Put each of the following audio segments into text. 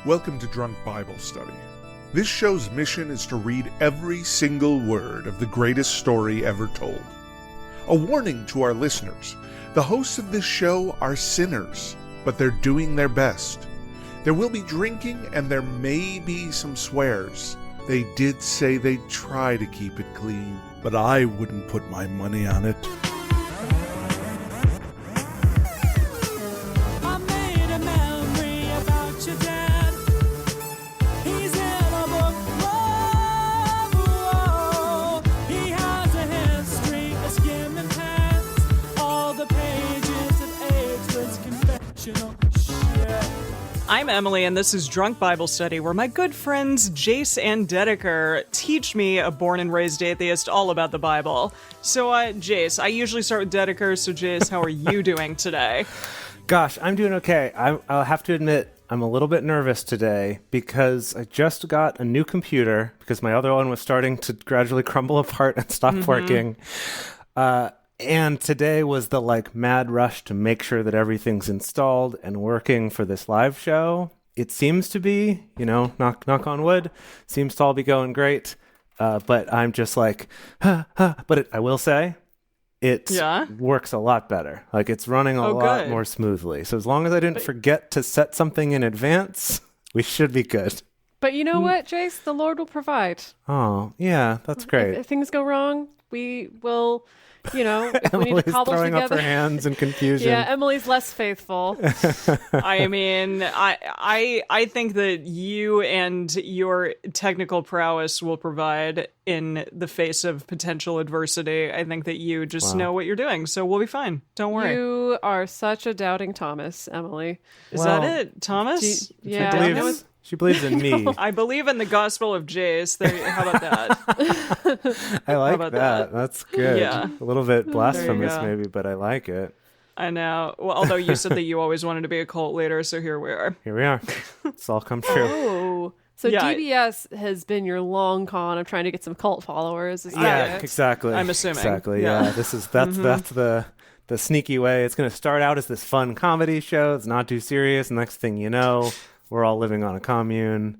Welcome to Drunk Bible Study. This show's mission is to read every single word of the greatest story ever told. A warning to our listeners, the hosts of this show are sinners, but they're doing their best. There will be drinking and there may be some swears. They did say they'd try to keep it clean, but I wouldn't put my money on it. I'm Emily, and this is Drunk Bible Study, where my good friends Jace and Dedeker teach me, a born and raised atheist, all about the Bible. So, Jace, I usually start with Dedeker, so Jace, how are you doing today? Gosh, I'm doing okay. I'll have to admit, I'm a little bit nervous today because I just got a new computer because my other one was starting to gradually crumble apart and stop working. And today was the mad rush to make sure that everything's installed and working for this live show. It seems to be, knock on wood, seems to all be going great. But I'm just but I will say it works a lot better. It's running a lot more smoothly. So as long as I didn't forget to set something in advance, we should be good. But you know what, Jace? The Lord will provide. Oh, yeah, that's great. If things go wrong, we will... if we need to cobble throwing together. Up her hands in confusion. Yeah, Emily's less faithful. I mean, I think that you and your technical prowess will provide in the face of potential adversity. I think that you just know what you're doing, so we'll be fine. Don't worry. You are such a doubting Thomas, Emily. Is that it, Thomas? She believes in me. I believe in the gospel of Jace. How about that? I like that. That's good. Yeah. A little bit blasphemous maybe, but I like it. I know. Well, although you said that you always wanted to be a cult leader, so here we are. Here we are. It's all come true. Oh. So DBS has been your long con of trying to get some cult followers. Is that it? Exactly. I'm assuming. Exactly. Yeah. That's the sneaky way. It's going to start out as this fun comedy show. It's not too serious. Next thing you know, we're all living on a commune.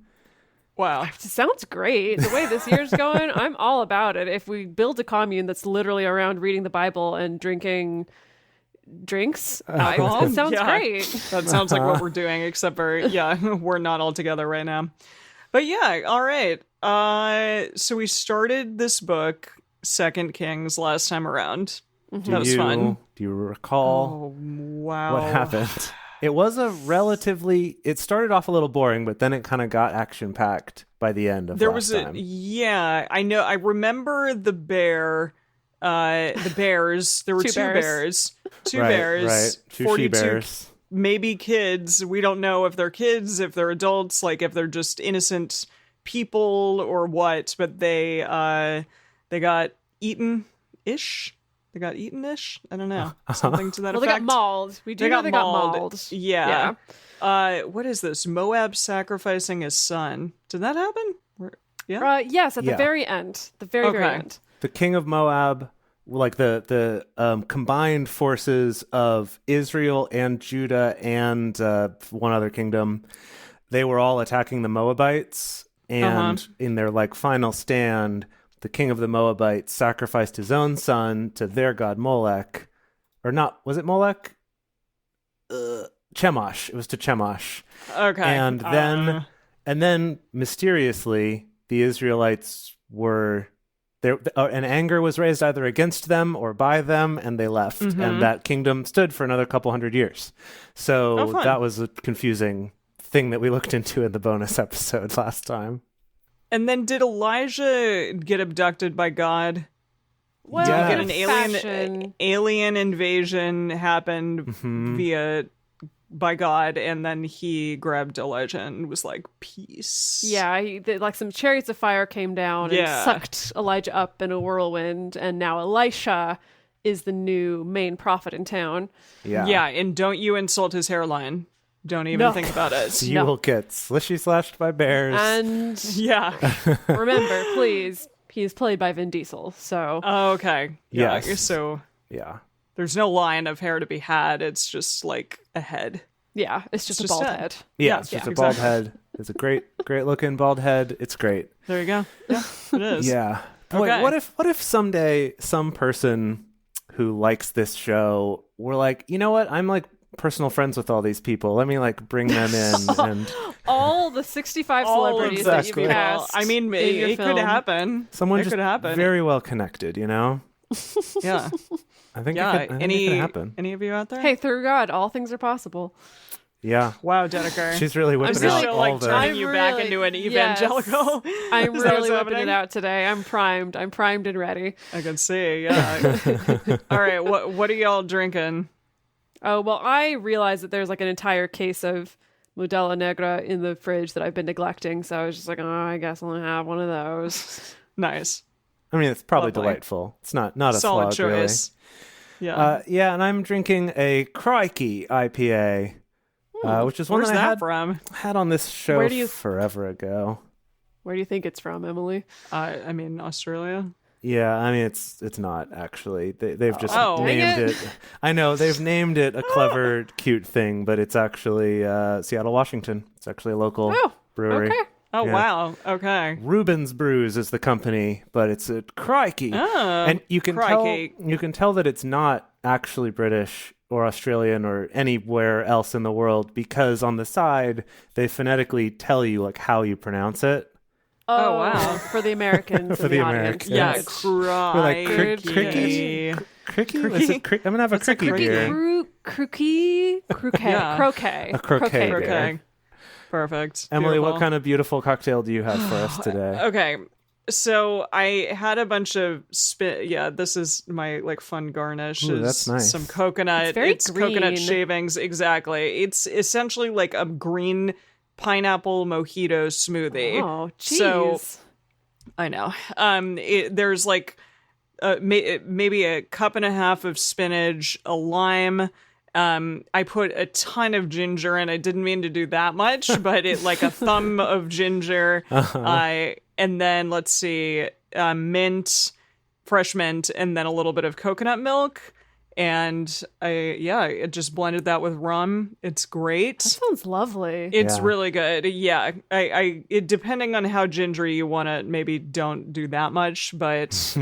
Wow. It sounds great. The way this year's going, I'm all about it. If we build a commune that's literally around reading the Bible and drinking drinks, it sounds great. That sounds like what we're doing, except for, we're not all together right now. But all right. So we started this book, 2 Kings, last time around. Mm-hmm. That was fun. Do you recall what happened? It was it started off a little boring, but then it kind of got action-packed by the end of last time. I know. I remember the bears. There were two bears. Two bears. Right. 42 she-bears. Maybe kids. We don't know if they're kids, if they're adults, if they're just innocent people or what, but they got eaten-ish. They got eaten-ish? I don't know. Something to that effect. They got mauled. We do know they got mauled. Yeah. What is this? Moab sacrificing his son. Did that happen? Yes, at the very end. The very end. The king of Moab, the combined forces of Israel and Judah and one other kingdom, they were all attacking the Moabites. And in their final stand, the king of the Moabites sacrificed his own son to their god Molech. Or not, was it Molech? Chemosh. It was to Chemosh. Okay. And then mysteriously, the Israelites were there, and anger was raised either against them or by them, and they left. Mm-hmm. And that kingdom stood for another couple hundred years. So that was a confusing thing that we looked into in the bonus episode last time. And then did Elijah get abducted by God? Well, did he get an alien invasion happened by God, and then he grabbed Elijah and was like, peace. Yeah, some chariots of fire came down and sucked Elijah up in a whirlwind, and now Elisha is the new main prophet in town. Yeah, and don't you insult his hairline. Don't even think about it. So you will get slashed by bears. And remember, please, he is played by Vin Diesel. So okay, so there's no line of hair to be had. It's just a head. Yeah, it's just a bald head. Yeah, it's just a bald head. It's a great looking bald head. It's great. There you go. Yeah, it is. Yeah. Boy, Okay. what if someday some person who likes this show were like, you know what? I'm like personal friends with all these people. Let me like bring them in and All the 65 All celebrities of that these you've people. cast. I mean, in your it could film. happen. someone it just could happen. very well connected, you know? Yeah. I think Yeah. it could happen. Any of you out there? Hey, through God, all things are possible. Yeah. Wow, Dedeker. She's really I'm whipping really out all like the... turning you back really- into an yes. evangelical. I'm Is that what's really whipping happening? it out today. I'm primed. I'm primed and ready. I can see. Yeah. All right. What are y'all drinking? Oh, well, I realized that there's like an entire case of Modelo Negra in the fridge that I've been neglecting. So I was just like, oh, I guess I'm going to have one of those. Nice. I mean, it's probably Lovely. delightful. It's not a Solid slog, really. choice. Yeah. Yeah, and I'm drinking a Crikey IPA, which is one Where's that I that from? had on this show Where do you- forever ago. Where do you think it's from, Emily? I mean, Australia. Yeah, I mean it's not actually. They've just Oh. named Dang it. I know they've named it a clever, cute thing, but it's actually Seattle, Washington. It's actually a local Oh, brewery. okay. Oh, Yeah. wow. Okay. Reuben's Brews is the company, but it's a Crikey, Oh, and you can crikey. tell that it's not actually British or Australian or anywhere else in the world because on the side they phonetically tell you like how you pronounce it. Oh, wow. For the Americans. For in the the audience. Americans. Yeah, Yes. crikey. like, cricky? Cricky? Is it I'm gonna have a What's a cricky cricky? beer. Croquet. Yeah. Croquet. A croquet beer. Okay. Perfect. Emily, Beautiful. what kind of beautiful cocktail do you have for us today? Okay. So I had a bunch of this is my like fun garnish. Ooh, is that's nice. Some coconut. It's very coconut green. shavings. Exactly. It's essentially like a green pineapple mojito smoothie. Oh, jeez. So I know. There's like maybe a cup and a half of spinach, a lime. I put a ton of ginger in. I didn't mean to do that much, but it like a thumb of ginger. And then let's see, mint, fresh mint, and then a little bit of coconut milk. And I just blended that with rum. It's great. That sounds lovely. It's Yeah. really good. Yeah. It depending on how gingery you want to, maybe don't do that much, but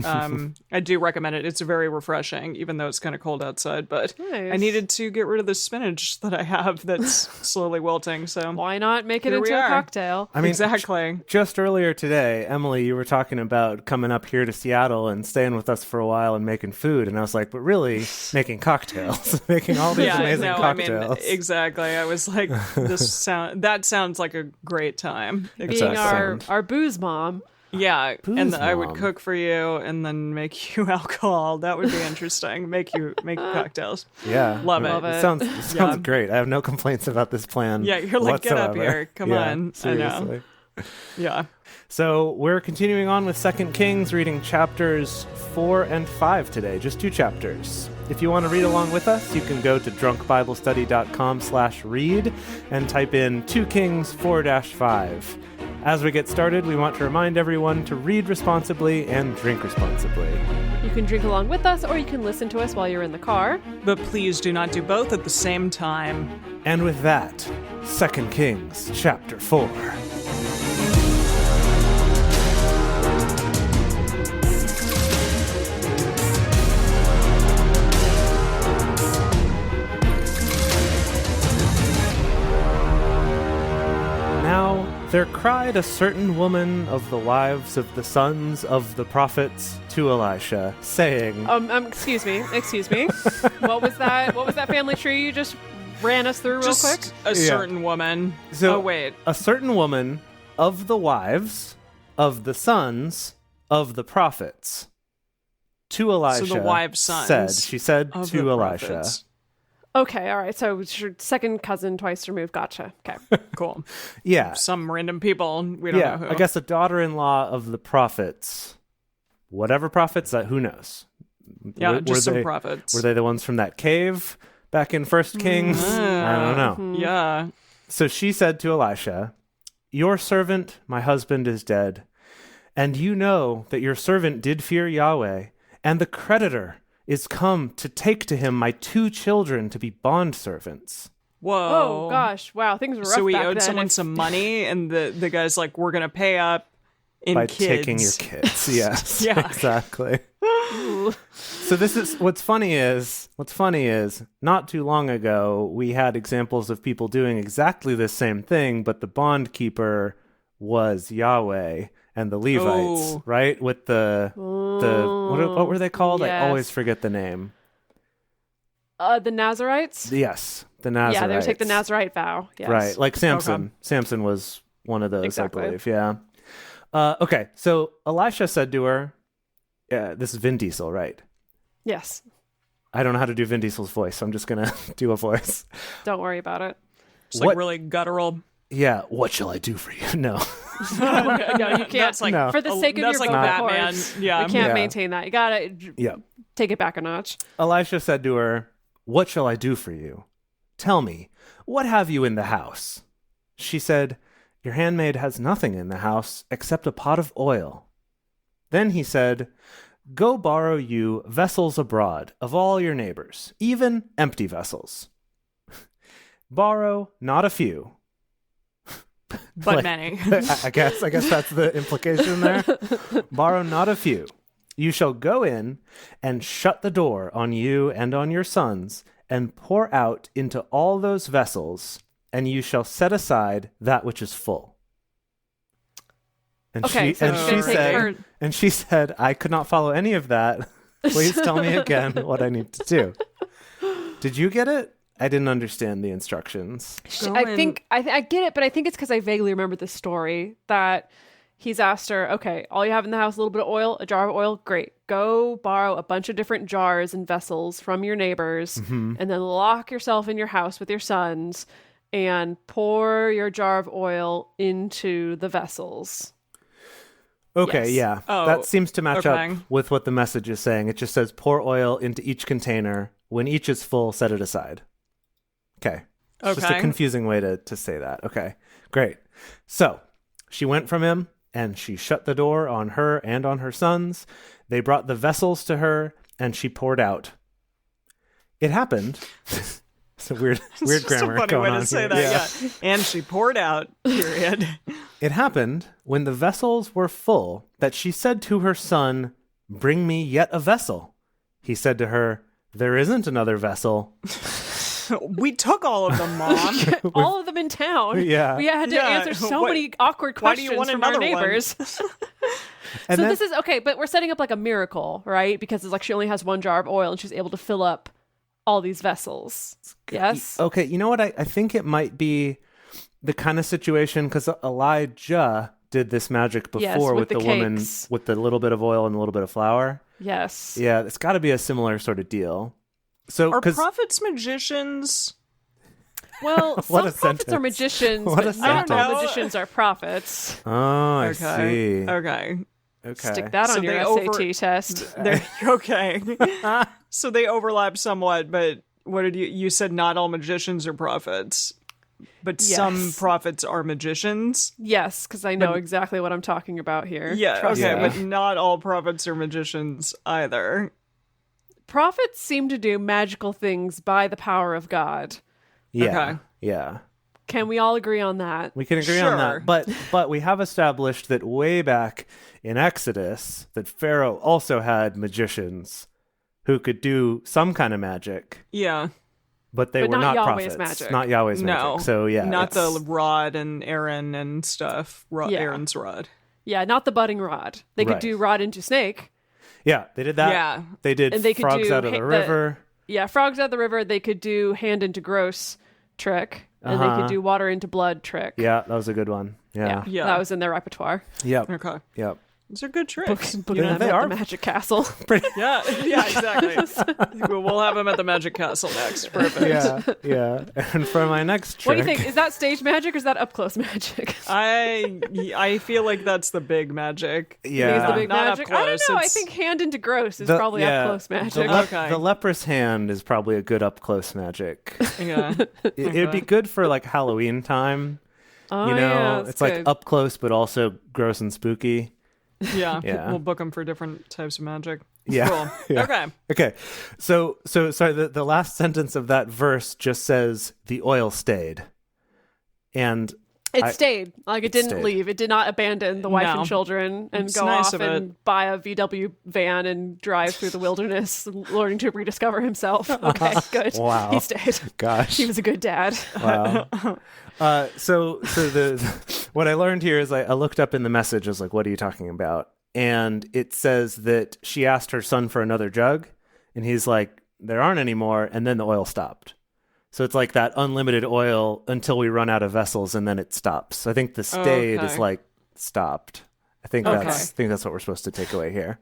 I do recommend it. It's very refreshing, even though it's kind of cold outside. But Nice. I needed to get rid of the spinach that I have that's slowly wilting. So Why not make it Here we into a are. cocktail? I mean, exactly. just earlier today, Emily, you were talking about coming up here to Seattle and staying with us for a while and making food, and I was like, but really making cocktails, making all these amazing cocktails. I mean, exactly. I was like, that sounds like a great time. Being our booze mom. Yeah, and I would mom. cook for you and then make you alcohol. That would be interesting. make you cocktails. Yeah, Love I mean, it. It sounds Yeah. great. I have no complaints about this plan. Yeah, you're like, get up whatsoever. here. Come Yeah, on. I know. seriously. Yeah. So we're continuing on with 2 Kings, reading chapters 4 and 5 today, just 2 chapters. If you want to read along with us, you can go to drunkbiblestudy.com/read and type in 2 Kings 4-5. As we get started, we want to remind everyone to read responsibly and drink responsibly. You can drink along with us, or you can listen to us while you're in the car. But please do not do both at the same time. And with that, 2 Kings chapter 4. Now there cried a certain woman of the wives of the sons of the prophets to Elisha, saying, Excuse me. What was that? What was that family tree you just ran us through real quick? Just a certain woman. So- Oh, wait. a certain woman of the wives of the sons of the prophets to Elisha So the wives' sons she said of to the Elisha, prophets. Okay, all right. So it's your second cousin twice removed. Gotcha. Okay. Cool. yeah, Some random people. We don't know who. I guess a daughter-in-law of the prophets, whatever prophets, who knows? Yeah, Were just some they- prophets. Were they the ones from that cave back in 1 Kings? I don't know. Yeah. So she said to Elisha, "Your servant, my husband, is dead, and you know that your servant did fear Yahweh, and the creditor is come to take to him my 2 children to be bondservants." Whoa. Oh gosh, wow, things were rough So he back owed then. someone some money, and the guy's like, "We're gonna pay up in By kids." taking your kids. Yes. Yeah. Exactly. Ooh. So this is what's funny is not too long ago we had examples of people doing exactly the same thing, but the bond keeper was Yahweh and the Levites, Oh. right? With the what were they called? I always Yes. forget the name. The Nazarites. Yes, the Nazarites. Yeah, they would take the Nazarite vow. Yes. Right, like Samson. Okay. Samson was one of those, Exactly. I believe. Yeah. Okay, so Elisha said to her, this is Vin Diesel, right? Yes. I don't know how to do Vin Diesel's voice, so I'm just going to do a voice. Don't worry about it. It's like really guttural. Yeah, what shall I do for you? No. No, you can't. That's like No. For the sake of that's your like vocal Batman. cords, Yeah. we can't Yeah. maintain that. You gotta Yeah. take it back a notch. Elisha said to her, what shall I do for you? Tell me, what have you in the house? She said, your handmaid has nothing in the house except a pot of oil. Then he said, go borrow you vessels abroad of all your neighbors, even empty vessels. Borrow not a few. But Like, many. I guess that's the implication there. Borrow not a few. You shall go in and shut the door on you and on your sons, and pour out into all those vessels, and you shall set aside that which is full. And Okay, so she's gonna take she said, I could not follow any of that. Please tell me again what I need to do. Did you get it? I didn't understand the instructions. I think I get it, but I think it's because I vaguely remember the story that he's asked her, okay, all you have in the house, a little bit of oil, a jar of oil, great. Go borrow a bunch of different jars and vessels from your neighbors, and then lock yourself in your house with your sons and pour your jar of oil into the vessels. Okay, Yes. yeah. Oh, that seems to match okay. up with what the message is saying. It just says pour oil into each container. When each is full, set it aside. Okay. It's just a Okay. confusing way to say that. Okay, great. So she went from him and she shut the door on her and on her sons. They brought the vessels to her and she poured out. It happened. It's a weird It's grammar just a funny going way on to say here. that. Yeah. And she poured out. Period. It happened when the vessels were full that she said to her son, bring me yet a vessel. He said to her, there isn't another vessel. We took all of them, Mom. All of them in town. Yeah. We had to Yeah, answer so what- many awkward why do you questions want from our another one? neighbors. And so then- this is okay, but we're setting up like a miracle, right? Because it's like she only has one jar of oil and she's able to fill up all these vessels. Yes. Okay, you know what? I think it might be the kind of situation because Elijah did this magic before Yes, with with the the woman cakes. with the little bit of oil and a little bit of flour. Yes. Yeah, it's got to be a similar sort of deal. So, Are 'cause- prophets magicians? Well, What some a prophets sentence. are magicians, What a but not all sentence. magicians are prophets. oh, I Okay. see. Okay. Okay. Stick that So on your they SAT test. They're okay. So they overlap somewhat, but what did you said not all magicians are prophets, but some Yes. prophets are magicians. Yes, because I know exactly what I'm talking about here. Yeah, Trust okay, me. but not all prophets are magicians either. Prophets seem to do magical things by the power of God. Yeah. Okay. Yeah. Can we all agree on that? We can agree on Sure. that. But we have established that way back in Exodus that Pharaoh also had magicians who could do some kind of magic, Yeah. but they But were not not Yahweh's prophets. magic. Not Yahweh's No. magic. So yeah. Not the it's- rod and Aaron and stuff. Yeah. Aaron's rod. Yeah, not the budding rod. They could Right. do rod into snake. Yeah, they did that. Yeah. They did And they could frogs do out of the the- river. Yeah, frogs out of the river. They could do hand into gross trick, and they Uh-huh. could do water into blood trick. Yeah, that was a good one. Yeah. Yeah. That was in their repertoire. Yep. Okay. Yep. Those are good tricks. Booking Yeah, them they at are. the magic castle. Yeah, exactly. We'll have them at the Magic Castle next. Perfect. Yeah. Yeah. And for my next trick, What do you think? Is that stage magic or is that up close magic? I feel like that's the big magic. Yeah. Is the big Not up magic? I don't close, know. I it's- think hand into gross is The- probably yeah, up close the, magic. Okay. the leprous hand is probably a good up close magic. Yeah. It'd be good for like Halloween time. Oh, You know, yeah, that's it's like good. up close, but also gross and spooky. Yeah. Yeah. We'll book them for different types of magic. Yeah. Cool. Yeah. Okay. Okay. So sorry, the last sentence of that verse just says the oil stayed. And It stayed. Like, it didn't stayed. leave. It did not abandon the wife No. and children and It's go nice off of and buy a VW van and drive through the wilderness, learning to rediscover himself. Okay, good. Wow. He stayed. gosh. He was a good dad. Wow. So what I learned here is I looked up in the message. I was like, what are you talking about? And it says that she asked her son for another jug, and he's like, there aren't any more, and then the oil stopped. So it's like that unlimited oil until we run out of vessels, and then it stops. I think the stayed is Okay. like stopped. I think that's what we're supposed to take away here.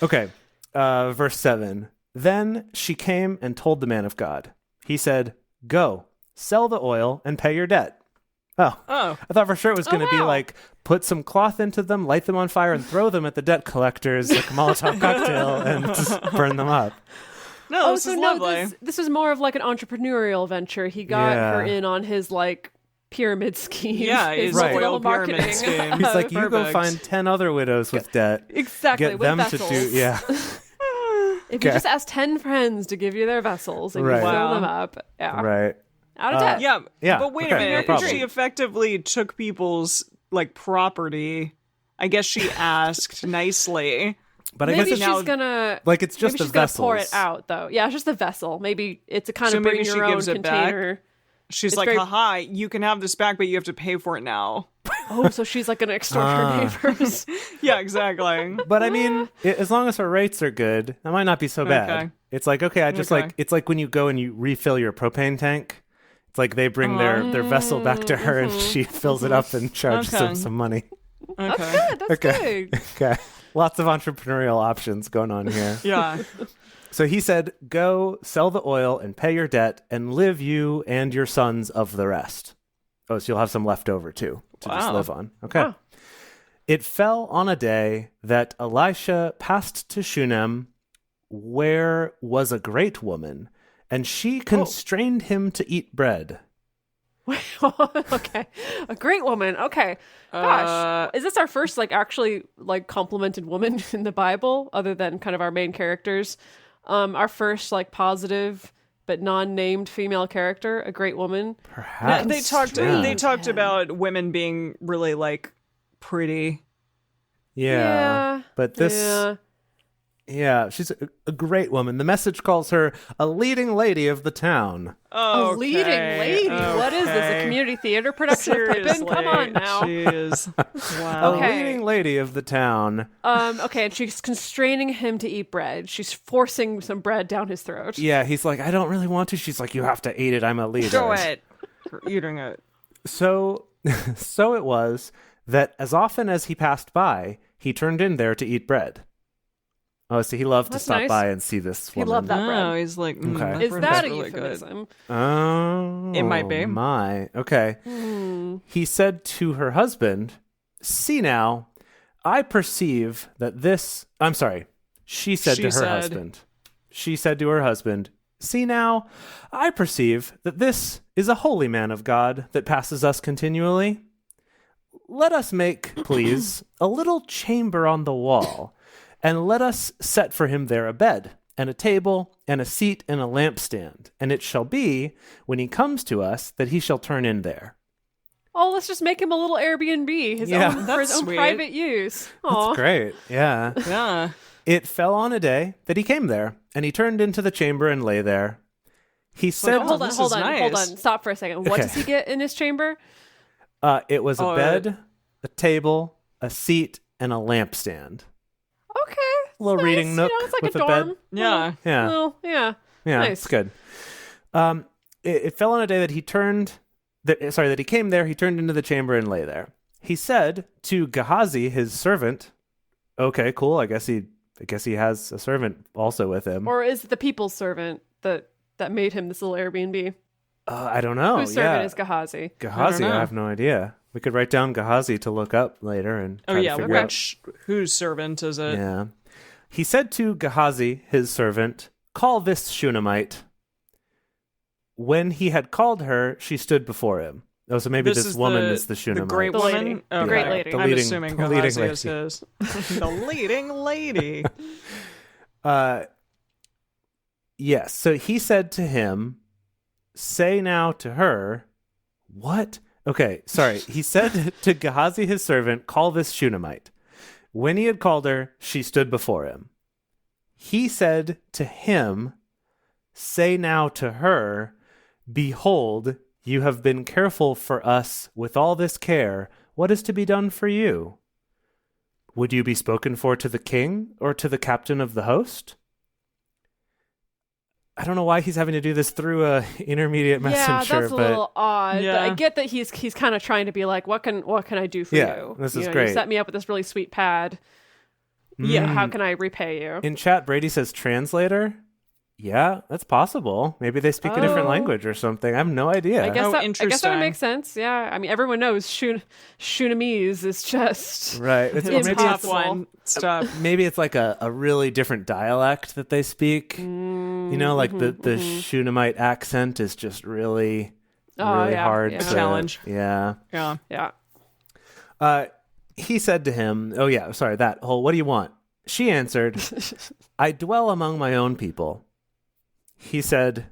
Okay. Verse 7. Then she came and told the man of God. He said, go, sell the oil and pay your debt. Oh. I thought for sure it was going to be like, put some cloth into them, light them on fire, and throw them at the debt collectors like a Molotov cocktail and just burn them up. No, this is lovely. This was more of like an entrepreneurial venture. He got Yeah. her in on his like pyramid scheme. Yeah, his his oil oil pyramid marketing. scheme. He's like, you go Perfect. find 10 other widows with debt. Exactly, Get with them vessels. to do, yeah. If you just ask 10 friends to give you their vessels and Right. you fill Wow. them up, Right. out of debt. Yeah, but wait a okay, no minute. problem. She effectively took people's like property. I guess she asked nicely. But I Maybe guess it's she's gonna like it's just maybe the she's gonna vessels. pour it out though. Yeah, it's just the vessel. Maybe it's a kind So of maybe bring she your own gives it back? container. She's It's like, very- haha, you can have this back, but you have to pay for it now. Oh, so she's like gonna extort her neighbors. Yeah, exactly. But I mean, as long as her rates are good, that might not be so bad. Okay. It's like, okay, I just Okay. like, it's like when you go and you refill your propane tank. It's like they bring their vessel back to her and she fills it up and charges Okay. them some money. Okay. That's Okay. good. Okay. Lots of entrepreneurial options going on here. Yeah. So he said, go sell the oil and pay your debt and live you and your sons of the rest. Oh, so you'll have some left over too to just Wow. live on. Okay. Wow. It fell on a day that Elisha passed to Shunem, where was a great woman, and she constrained him to eat bread. Okay, a great woman. Okay, gosh, is this our first like actually like complimented woman in the Bible, other than kind of our main characters? Our first like positive but non-named female character, a great woman. Perhaps. They talked Yeah. they talked about women being really like pretty. Yeah. But this. Yeah. Yeah, she's a great woman. The message calls her a leading lady of the town. Oh, A leading lady. What is this? A community theater production of Pippin? Come on now. Jeez. A Wow. Okay. leading lady of the town. Okay, and she's constraining him to eat bread. She's forcing some bread down his throat. Yeah, he's like, I don't really want to. She's like, you have to eat it. I'm a leader. Do it. You're eating it. So it was that as often as he passed by, he turned in there to eat bread. Oh, so he loved That's to stop nice. by and see this He woman. loved that bread. Oh, he's like, Okay. that Is bread that a really good. euphemism? Oh, It might be. My. Okay. He said to her husband, see now, I perceive that this... I'm sorry. She said to her husband. She said to her husband, see now, I perceive that this is a holy man of God that passes us continually. Let us make, please, a little chamber on the wall, and let us set for him there a bed, and a table, and a seat, and a lampstand. And it shall be, when he comes to us, that he shall turn in there. Oh, let's just make him a little Airbnb, for his that's own sweet. private use. Aw. That's great. Yeah. Yeah. It fell on a day that he came there, and he turned into the chamber and lay there. He said, Hold on, this hold is on, nice. hold on. Stop for a second. What Okay. does he get in his chamber? it was a Oh, bed, a table, a seat, and a lampstand. Okay. A little nice. reading nook It's like with a a dorm. bed. Yeah. Yeah. Well, yeah. Yeah, Nice. it's good. It fell on a day that he turned, that he came there, he turned into the chamber and lay there. He said to Gehazi, his servant, okay, cool, I guess he has a servant also with him. Or is it the people's servant that made him this little Airbnb? I don't know. Whose servant yeah. is Gehazi? Gehazi, I don't I know. have no idea. We could write down Gehazi to look up later and Oh try yeah. to figure out. Whose servant is it? Yeah. He said to Gehazi, his servant, call this Shunammite. When he had called her, she stood before him. Oh, so maybe this is woman the, is the Shunammite. The great The woman. lady. Okay. Great lady. The I'm leading- assuming the leading Gehazi is lady. his. The leading lady. Yes. So he said to him, say now to her, what? Okay, sorry. He said to Gehazi his servant, call this Shunammite. When he had called her, she stood before him. He said to him, say now to her, behold, you have been careful for us with all this care. What is to be done for you? Would you be spoken for to the king or to the captain of the host? I don't know why he's having to do this through a intermediate messenger. Yeah, that's a little odd. Yeah. But I get that he's kind of trying to be like, what can I do for you? This is You great. You set me up with this really sweet pad. Yeah, how can I repay you? In chat, Brady says translator. Yeah, that's possible. Maybe they speak a different language or something. I have no idea. I guess that would interesting. make sense. Yeah, I mean, everyone knows Shunamese is just Right. It's, or It's maybe top it's one stuff. maybe it's like a really different dialect that they speak. You know, like the Shunammite accent is just really hard. yeah. To, Challenge. Yeah. yeah. He said to him, oh yeah, sorry, that whole, what do you want? She answered, I dwell among my own people. He said,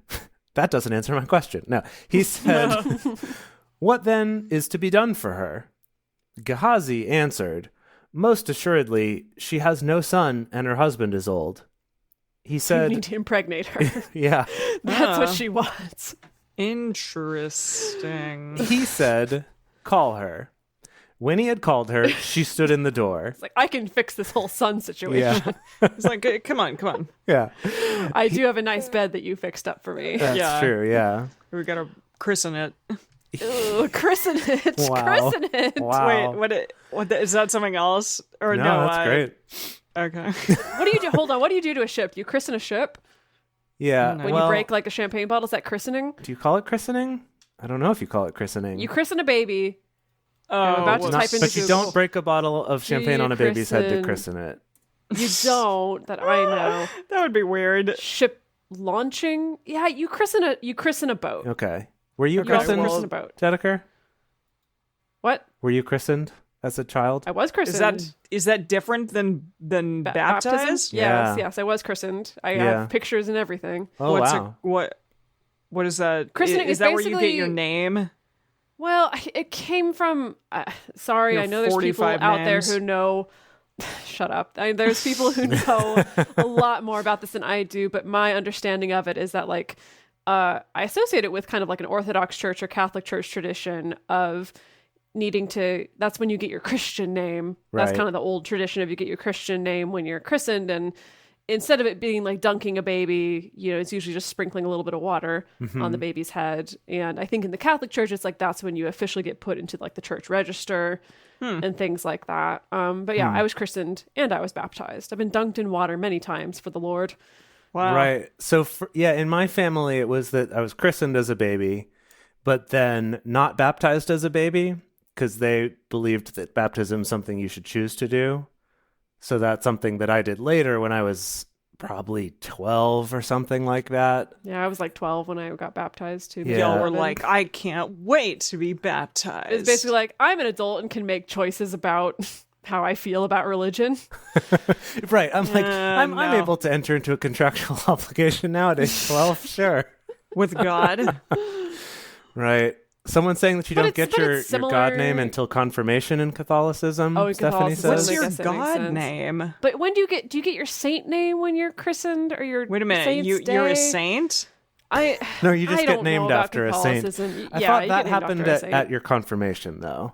that doesn't answer my question. No, he said, what then is to be done for her? Gehazi answered, most assuredly, she has no son and her husband is old. He You said, need to impregnate her. yeah. That's what she wants. Interesting. He said, call her. When he had called her, she stood in the door. It's like, I can fix this whole son situation. Yeah. It's like, come on. Yeah. I do have a nice bed that you fixed up for me. That's Yeah. true, yeah. We gotta christen it. Ooh, christen it. Wow. Christen it. Wow. Wait, what is that something else? Or No, that's great. Okay. What do you do? Hold on. What do you do to a ship? You christen a ship? Yeah. No. When you break like a champagne bottle, is that christening? Do you call it christening? I don't know if you call it christening. You christen a baby. Oh, about to Not- type into but you Google. don't break a bottle of champagne you on a baby's head to christen- christen it. You don't, that I know. that would be weird. Ship launching? Yeah, you christen a boat. Okay. Were you You also christened, christen a boat. Dedeker? What? Were you christened as a child? I was christened. Is that different than Baptism? baptized? Yeah. Yes, I was christened. I Yeah. have pictures and everything. Oh, wow. What is that? Christening is is that where you get basically- your name? Well, it came from. Sorry, You're I know there's people 45 out there names. who know. Shut up. There's people who know a lot more about this than I do, but my understanding of it is that, like, I associate it with kind of like an Orthodox Church or Catholic Church tradition of needing to. That's when you get your Christian name. That's Right. kind of the old tradition of you get your Christian name when you're christened, and instead of it being like dunking a baby, you know, it's usually just sprinkling a little bit of water on the baby's head. And I think in the Catholic Church, it's like that's when you officially get put into like the church register and things like that. But yeah, I was christened and I was baptized. I've been dunked in water many times for the Lord. Wow. Right. So, in my family, it was that I was christened as a baby, but then not baptized as a baby because they believed that baptism is something you should choose to do. So that's something that I did later when I was probably 12 or something like that. Yeah, I was like 12 when I got baptized too. Yeah. Y'all were like, I can't wait to be baptized. It's basically like, I'm an adult and can make choices about how I feel about religion. Right. I'm like, I'm no. able to enter into a contractual obligation now at age 12. Sure. with God. Right. Someone's saying that you But don't it's- get but your it's God name similar- until confirmation in Catholicism. Oh, in Stephanie Catholicism. What's says. I your guess that makes God sense. name? But when do you get your saint name when you're christened or your Wait a minute. saint's You're a day? saint? No, you just I get don't know named about after a saint. Catholicism. I Yeah, thought you that get named happened after a saint. at your confirmation, though.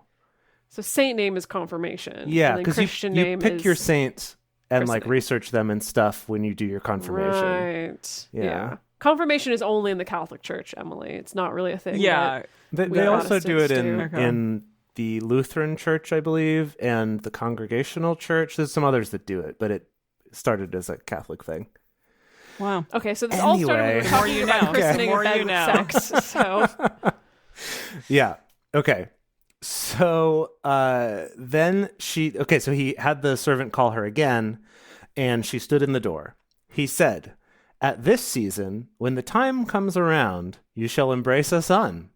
So saint name is confirmation. Yeah, and then because Christian you name pick is your saints and like christening. research them and stuff when you do your confirmation. Right. Yeah. Confirmation is only in the Catholic Church, Emily. It's not really a thing. Yeah. They We also do it Protestants in do. Okay. in the Lutheran Church, I believe, and the Congregational Church. There's some others that do it, but it started as a Catholic thing. Wow. Okay, so this all started Anyway. with The more talking you about know. christening The more and you bad know. sex. So Yeah. Okay. So then so he had the servant call her again, and she stood in the door. He said, "At this season, when the time comes around, you shall embrace a son."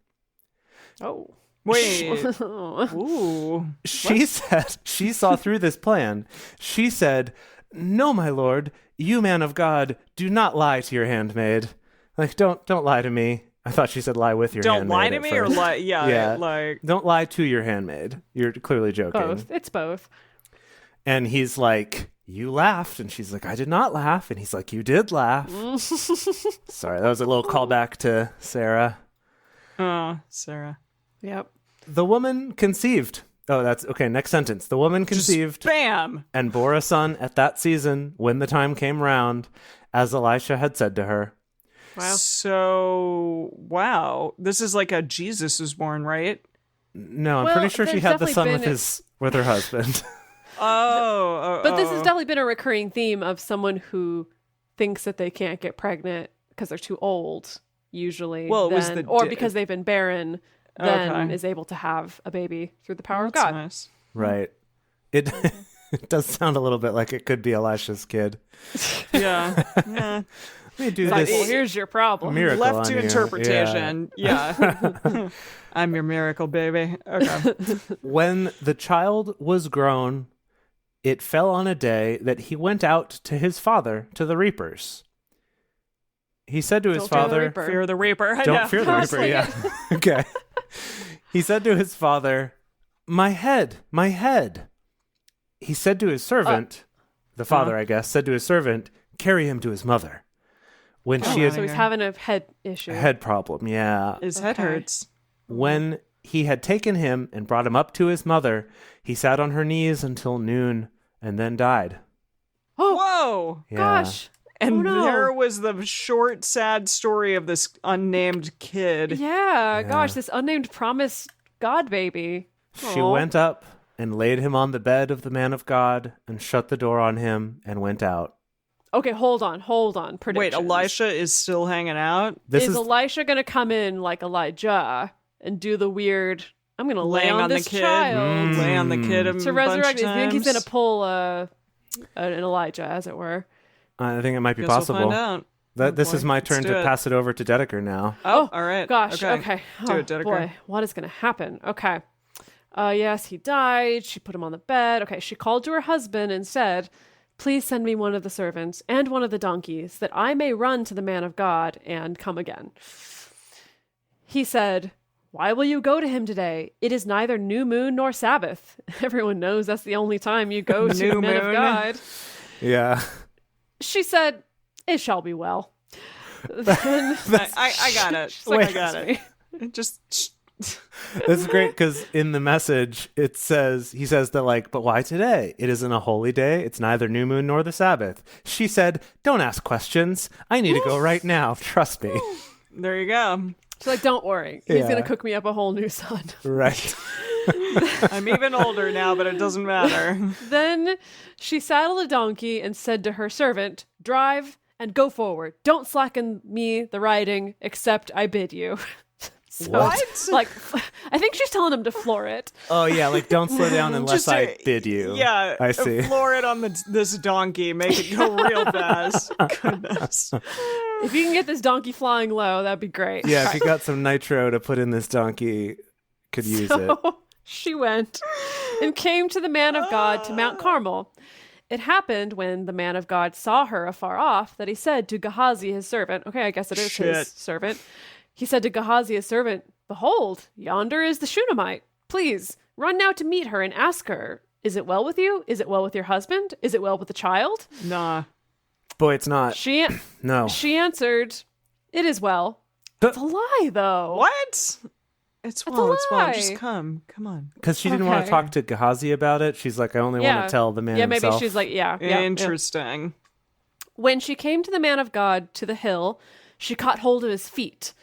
oh. Wait. Ooh. She said, she saw through this plan. She said, No, my lord, you man of God, do not lie to your handmaid. Like, don't lie to me. I thought she said lie with your Don't handmaid. lie to at me or first. lie. Yeah, like. Don't lie to your handmaid. You're clearly joking. Both. It's both. And he's like, you laughed. And she's like, I did not laugh. And he's like, you did laugh. Sorry, that was a little callback to Sarah. Oh, Sarah. Yep. The woman conceived. Oh, that's okay. Next sentence. The woman conceived Bam! and bore a son at that season when the time came round, as Elisha had said to her. Wow. So, wow. This is like a Jesus was born, right? No, I'm Well, pretty sure she there's had the definitely son with her husband. But this has definitely been a recurring theme of someone who thinks that they can't get pregnant because they're too old, usually. Well, it was then- the or di- because they've been barren, then Okay. is able to have a baby through the power of That's God. nice. Right. It it does sound a little bit like it could be Elisha's kid. Yeah. Yeah. Let me do It's like, this well, here's your problem. miracle Left on to you. interpretation. Yeah. I'm your miracle baby. Okay. Yeah. When the child was grown, it fell on a day that he went out to his father to the reapers. He said to his Don't fear the father, reaper. Fear the Reaper. I know. Don't fear the I was reaper. like- Yeah. Okay. He said to his father, my head, my head. He said to his servant, the father, I guess, said to his servant, carry him to his mother. When she Oh, is So he's having a head issue. a head problem, yeah. His head Okay. hurts. When he had taken him and brought him up to his mother, he sat on her knees until noon and then died. Oh, Whoa. Yeah. gosh. And Oh, no. there was the short, sad story of this unnamed kid. Yeah, gosh, this unnamed promised God baby. She Aw. went up and laid him on the bed of the man of God and shut the door on him and went out. Okay, hold on. Wait, Predictions. Elisha is still hanging out? This is is Elisha going to come in like Elijah and do the weird, I'm going to lay Laying on on the this kid. child Lay on the kid a to bunch resurrect? of I think he's going to times? pull an Elijah, as it were. I think it might be Guess possible. We'll find out. This boy. is my Let's turn do to it. pass it over to Dedeker now. Oh, all right. Gosh, okay. Do Oh, it, Dedeker. boy, what is going to happen? Okay. Yes, he died. She put him on the bed. Okay, she called to her husband and said, please send me one of the servants and one of the donkeys, that I may run to the man of God and come again. He said, why will you go to him today? It is neither new moon nor Sabbath. Everyone knows that's the only time you go to the New man of moon. God. Yeah. She said, it shall be well. Then, I got it. like, I got it. Just This is great because in the message he says that like, but why today? It isn't a holy day. It's neither new moon nor the Sabbath. She said, don't ask questions. I need to go right now. Trust me. there you go. she's like, don't worry. He's Yeah. going to cook me up a whole new son. Right. I'm even older now, but it doesn't matter. Then she saddled a donkey and said to her servant, drive and go forward. Don't slacken me the riding, except I bid you. So, What? Like, I think she's telling him to floor it. Oh yeah, like don't slow down unless Just, I bid you. Yeah, I see. Floor it on this donkey, make it go real fast. Goodness. If you can get this donkey flying low, that'd be great. Yeah, if you got some nitro to put in this donkey, could use it. So she went and came to the man of God to Mount Carmel. It happened when the man of God saw her afar off that he said to Gehazi his servant, okay, I guess it is Shit. his servant. He said to Gehazi his servant, behold, yonder is the Shunammite. Please, run now to meet her and ask her, is it well with you? Is it well with your husband? Is it well with the child? Nah. Boy, it's not. She answered, it is well. It's a lie, though. What? It's a well. It's well. lie. Just come on. Because she didn't want to Okay. talk to Gehazi about it. She's like, I only want to tell the man Yeah, maybe himself. she's like, yeah. yeah. Interesting. When she came to the man of God to the hill, she caught hold of his feet.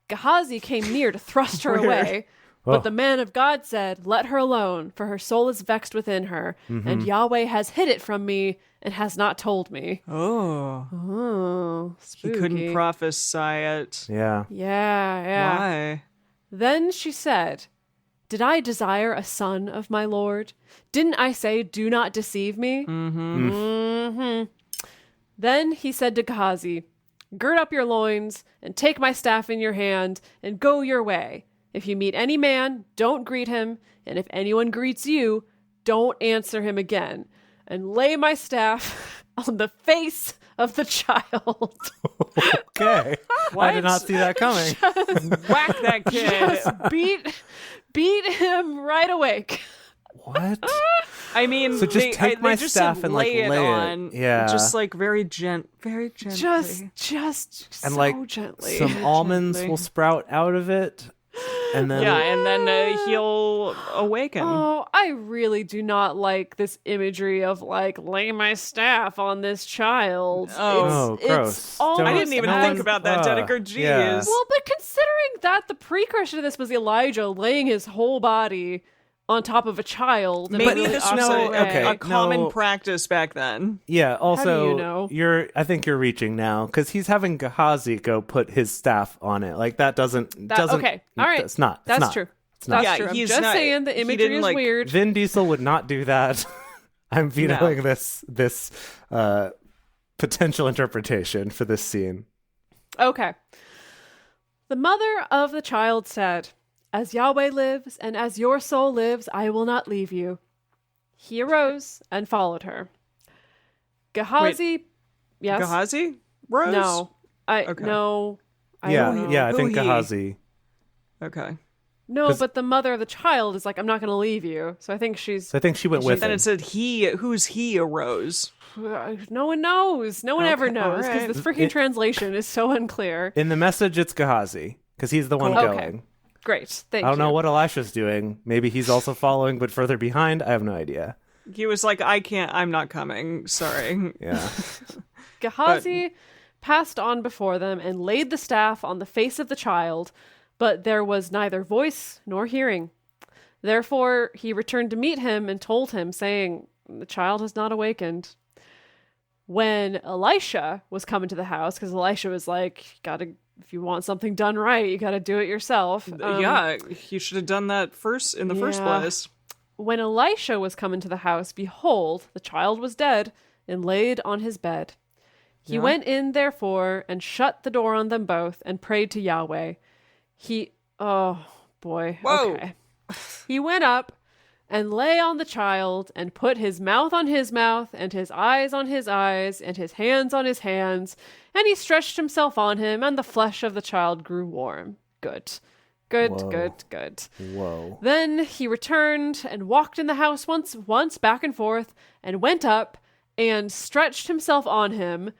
Gehazi came near to thrust her away, Oh. but the man of God said, let her alone, for her soul is vexed within her, and Yahweh has hid it from me and has not told me. Oh, Oh, he spooky. couldn't prophesy it. Yeah. Yeah. Why? Then she said, did I desire a son of my Lord? Didn't I say, do not deceive me? Then he said to Gehazi, gird up your loins and take my staff in your hand and go your way. If you meet any man, don't greet him. And if anyone greets you, don't answer him again. and lay my staff on the face of the child. Okay. I did not see that coming. Whack that kid. Just beat him right awake. What? I mean, So just take my staff and like lay it on. Yeah. Just like very gently. Just and so like gently. some almonds Gently. will sprout out of it. And then Yeah, and then he'll awaken. Oh, I really do not like this imagery of like lay my staff on this child. Oh, gross. It's almost Don't- I didn't even no think one- about that, Dedeker. Jeez. yeah. Well, but considering that the precursor to this was Elijah laying his whole body on top of a child, and Maybe really this was opposite way. a common no. practice back then. Yeah, also you know? I think you're reaching now because he's having Gehazi go put his staff on it. Like that doesn't okay, all right, It's not. That's it's not. true. It's not. That's Yeah, true. I'm he's just not- saying the he imagery didn't, is like- weird. Vin Diesel would not do that. I'm vetoing this potential interpretation for this scene. Okay. The mother of the child said, "As Yahweh lives and as your soul lives, I will not leave you." He arose and followed her. Gehazi, yes, Gehazi? Rose? no, Okay. no, I Yeah, don't know. yeah, I Who think he? Gehazi. Okay. No, 'Cause- but the mother of the child is like, "I'm not going to leave you." So I think she's. So I think she went with Then him. it said who's he arose? No one knows. No one ever Okay, knows because alright. this freaking translation is so unclear. In the message, it's Gehazi because he's the one Cool. going. Okay. Great, thank I don't you. know what Elisha's doing. Maybe he's also following, but further behind. I have no idea. He was like, I'm not coming. Sorry. Yeah. Gehazi passed on before them and laid the staff on the face of the child, but there was neither voice nor hearing. Therefore he returned to meet him and told him, saying, "The child has not awakened." When Elisha was coming to the house, because Elisha was like, if you want something done right, you gotta do it yourself. Yeah, he should have done that in the first yeah. place. When Elisha was come into the house, behold, the child was dead and laid on his bed. He Yeah. went in, therefore, and shut the door on them both and prayed to Yahweh. Oh boy. Whoa. Okay. He went up and lay on the child and put his mouth on his mouth and his eyes on his eyes and his hands on his hands. And he stretched himself on him, and the flesh of the child grew warm. Good. Whoa. Good. Whoa. Then he returned and walked in the house once back and forth, and went up and stretched himself on him,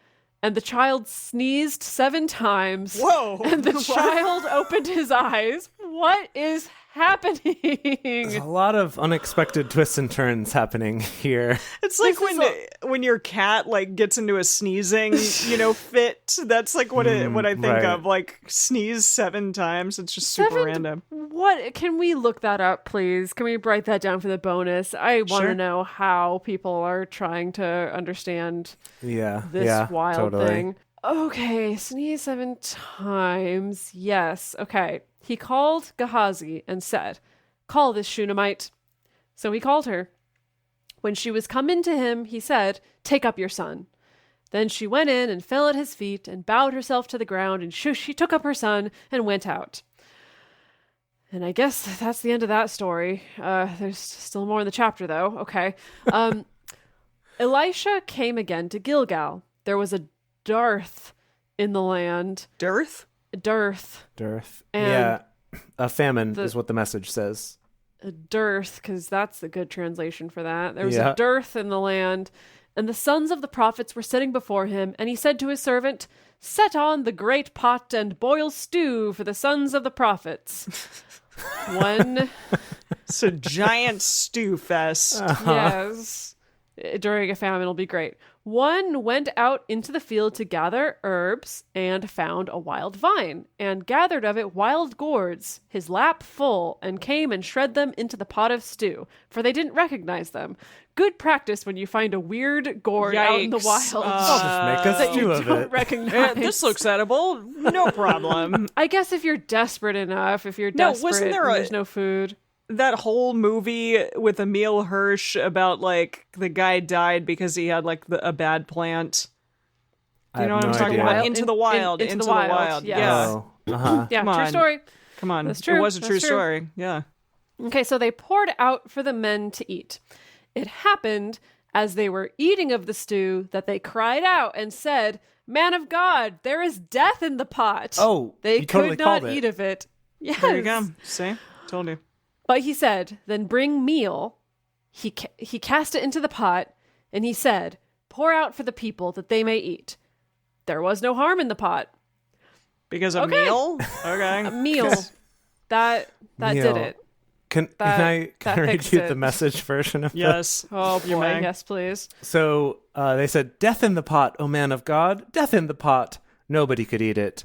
and the child sneezed 7 times. Whoa. And the child opened his eyes. What is happening? There's a lot of unexpected twists and turns happening here. It's like This is when your cat like gets into a sneezing, fit. That's like what I think right. of. Like sneeze 7 times. It's just super 7 random. What? Can we look that up, please? Can we write that down for the bonus? I want to Sure. know how people are trying to understand Yeah. this yeah, wild totally. thing. Okay, sneeze 7 times. Yes. Okay. He called Gehazi and said, "Call this Shunammite." So he called her. When she was come in to him, he said, "Take up your son." Then she went in and fell at his feet and bowed herself to the ground, and she took up her son and went out. And I guess that's the end of that story. There's still more in the chapter, though. Okay. Elisha came again to Gilgal. There was a dearth in the land. Dearth? Dearth. Dearth. And yeah. A famine is what the message says. A dearth, because that's the good translation for that. There was Yeah. a dearth in the land, and the sons of the prophets were sitting before him, and he said to his servant, "Set on the great pot and boil stew for the sons of the prophets." One, It's a giant stew fest. yes, during a famine will be great. One went out into the field to gather herbs and found a wild vine and gathered of it wild gourds, his lap full, and came and shred them into the pot of stew, for they didn't recognize them. Good practice when you find a weird gourd out in the Yikes. wild I'll just make a that you stew of don't it. recognize. This looks edible. No problem. I guess if you're desperate enough, if you're No, desperate, wasn't there and a- there's no food. That whole movie with Emil Hirsch about like the guy died because he had like a bad plant. I You know have what I'm no talking idea. about? Into the Wild. Into the Into the Wild, Wild. yes. Yeah. Oh. Uh-huh. Yeah, Come true on. story. Come on. That's true. It was a true That's true. story. Yeah. Okay, so they poured out for the men to eat. It happened as they were eating of the stew that they cried out and said, "Man of God, there is death in the pot." Oh, they you totally could not called it. eat of it. Yes. There you go. See? Told you. But he said, "Then bring meal." He cast it into the pot, and he said, "Pour out for the people that they may eat." There was no harm in the pot. Because a Okay. meal? Okay. A meal. That Meal. did it. Can That- I that read fixed you it. the message version of this? Yes. Oh You boy, may. yes, please. So they said, "Death in the pot, O man of God, death in the pot." Nobody could eat it.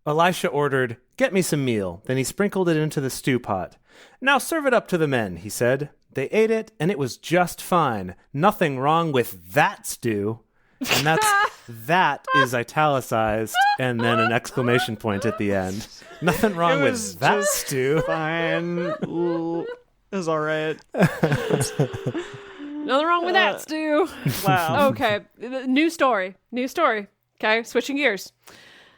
Elisha ordered, "Get me some meal." Then he sprinkled it into the stew pot. "Now serve it up to the men," he said. They ate it, and it was just fine. Nothing wrong with that stew. And that is italicized, and then an exclamation point at the end. Nothing wrong It was with that just stew. Fine. It was all right. Nothing wrong with that, Stu. Wow. Okay, new story. Okay, switching gears.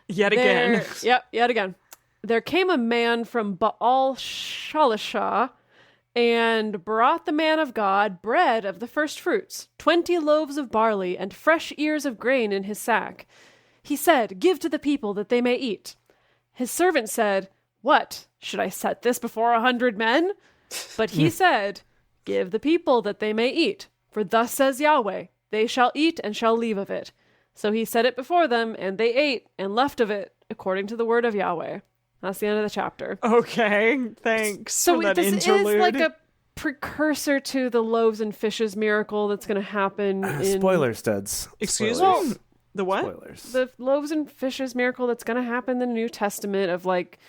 Yet again. Yet again. There came a man from Baal Shalishah and brought the man of God bread of the first fruits, 20 loaves of barley, and fresh ears of grain in his sack. He said, "Give to the people that they may eat." His servant said, "What? Should I set this before 100 men?" But he said, "Give the people that they may eat. For thus says Yahweh, they shall eat and shall leave of it." So he set it before them, and they ate and left of it, according to the word of Yahweh. That's the end of the chapter. Okay. Thanks So for that this interlude. is like a precursor to the loaves and fishes miracle that's going to happen in... Spoilers, Duds. Excuse Spoilers. me? The what? Spoilers. The loaves and fishes miracle that's going to happen in the New Testament of like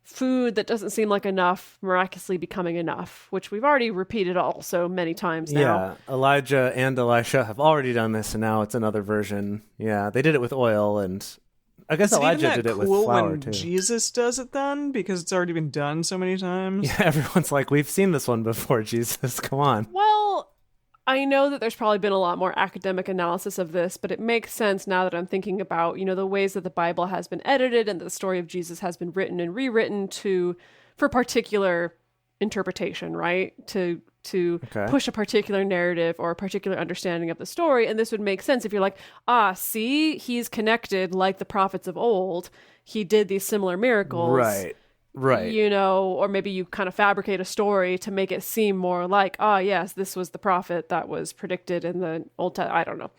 food that doesn't seem like enough miraculously becoming enough, which we've already repeated also many times now. Yeah, Elijah and Elisha have already done this, and now it's another version. Yeah, they did it with oil, and I guess Is it even Elijah that did it with cool flour when too. Jesus does it then? Because it's already been done so many times. Yeah, everyone's like, "We've seen this one before, Jesus. Come on." Well, I know that there's probably been a lot more academic analysis of this, but it makes sense now that I'm thinking about, the ways that the Bible has been edited and the story of Jesus has been written and rewritten for particular interpretation, right? To Okay. push a particular narrative or a particular understanding of the story. And this would make sense if you're like, see, he's connected like the prophets of old. He did these similar miracles. Right. Or maybe you kind of fabricate a story to make it seem more like, yes, this was the prophet that was predicted in the Old Testament. I don't know.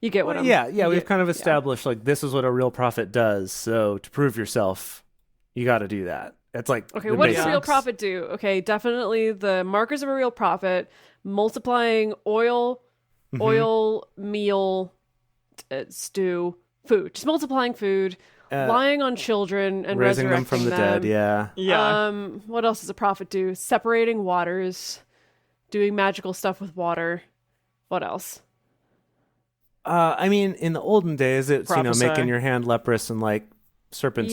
You get what I'm... Yeah, we've kind of established, like, this is what a real prophet does, so to prove yourself, you got to do that. It's like, Okay, the what does a basics. real prophet do? Okay, definitely the markers of a real prophet, multiplying oil, meal, stew, food. Just multiplying food, lying on children and Raising them resurrecting from the dead, yeah. Yeah. What else does a prophet do? Separating waters, doing magical stuff with water. What else? I mean, in the olden days, it's, Prophesy. making your hand leprous and, like, serpents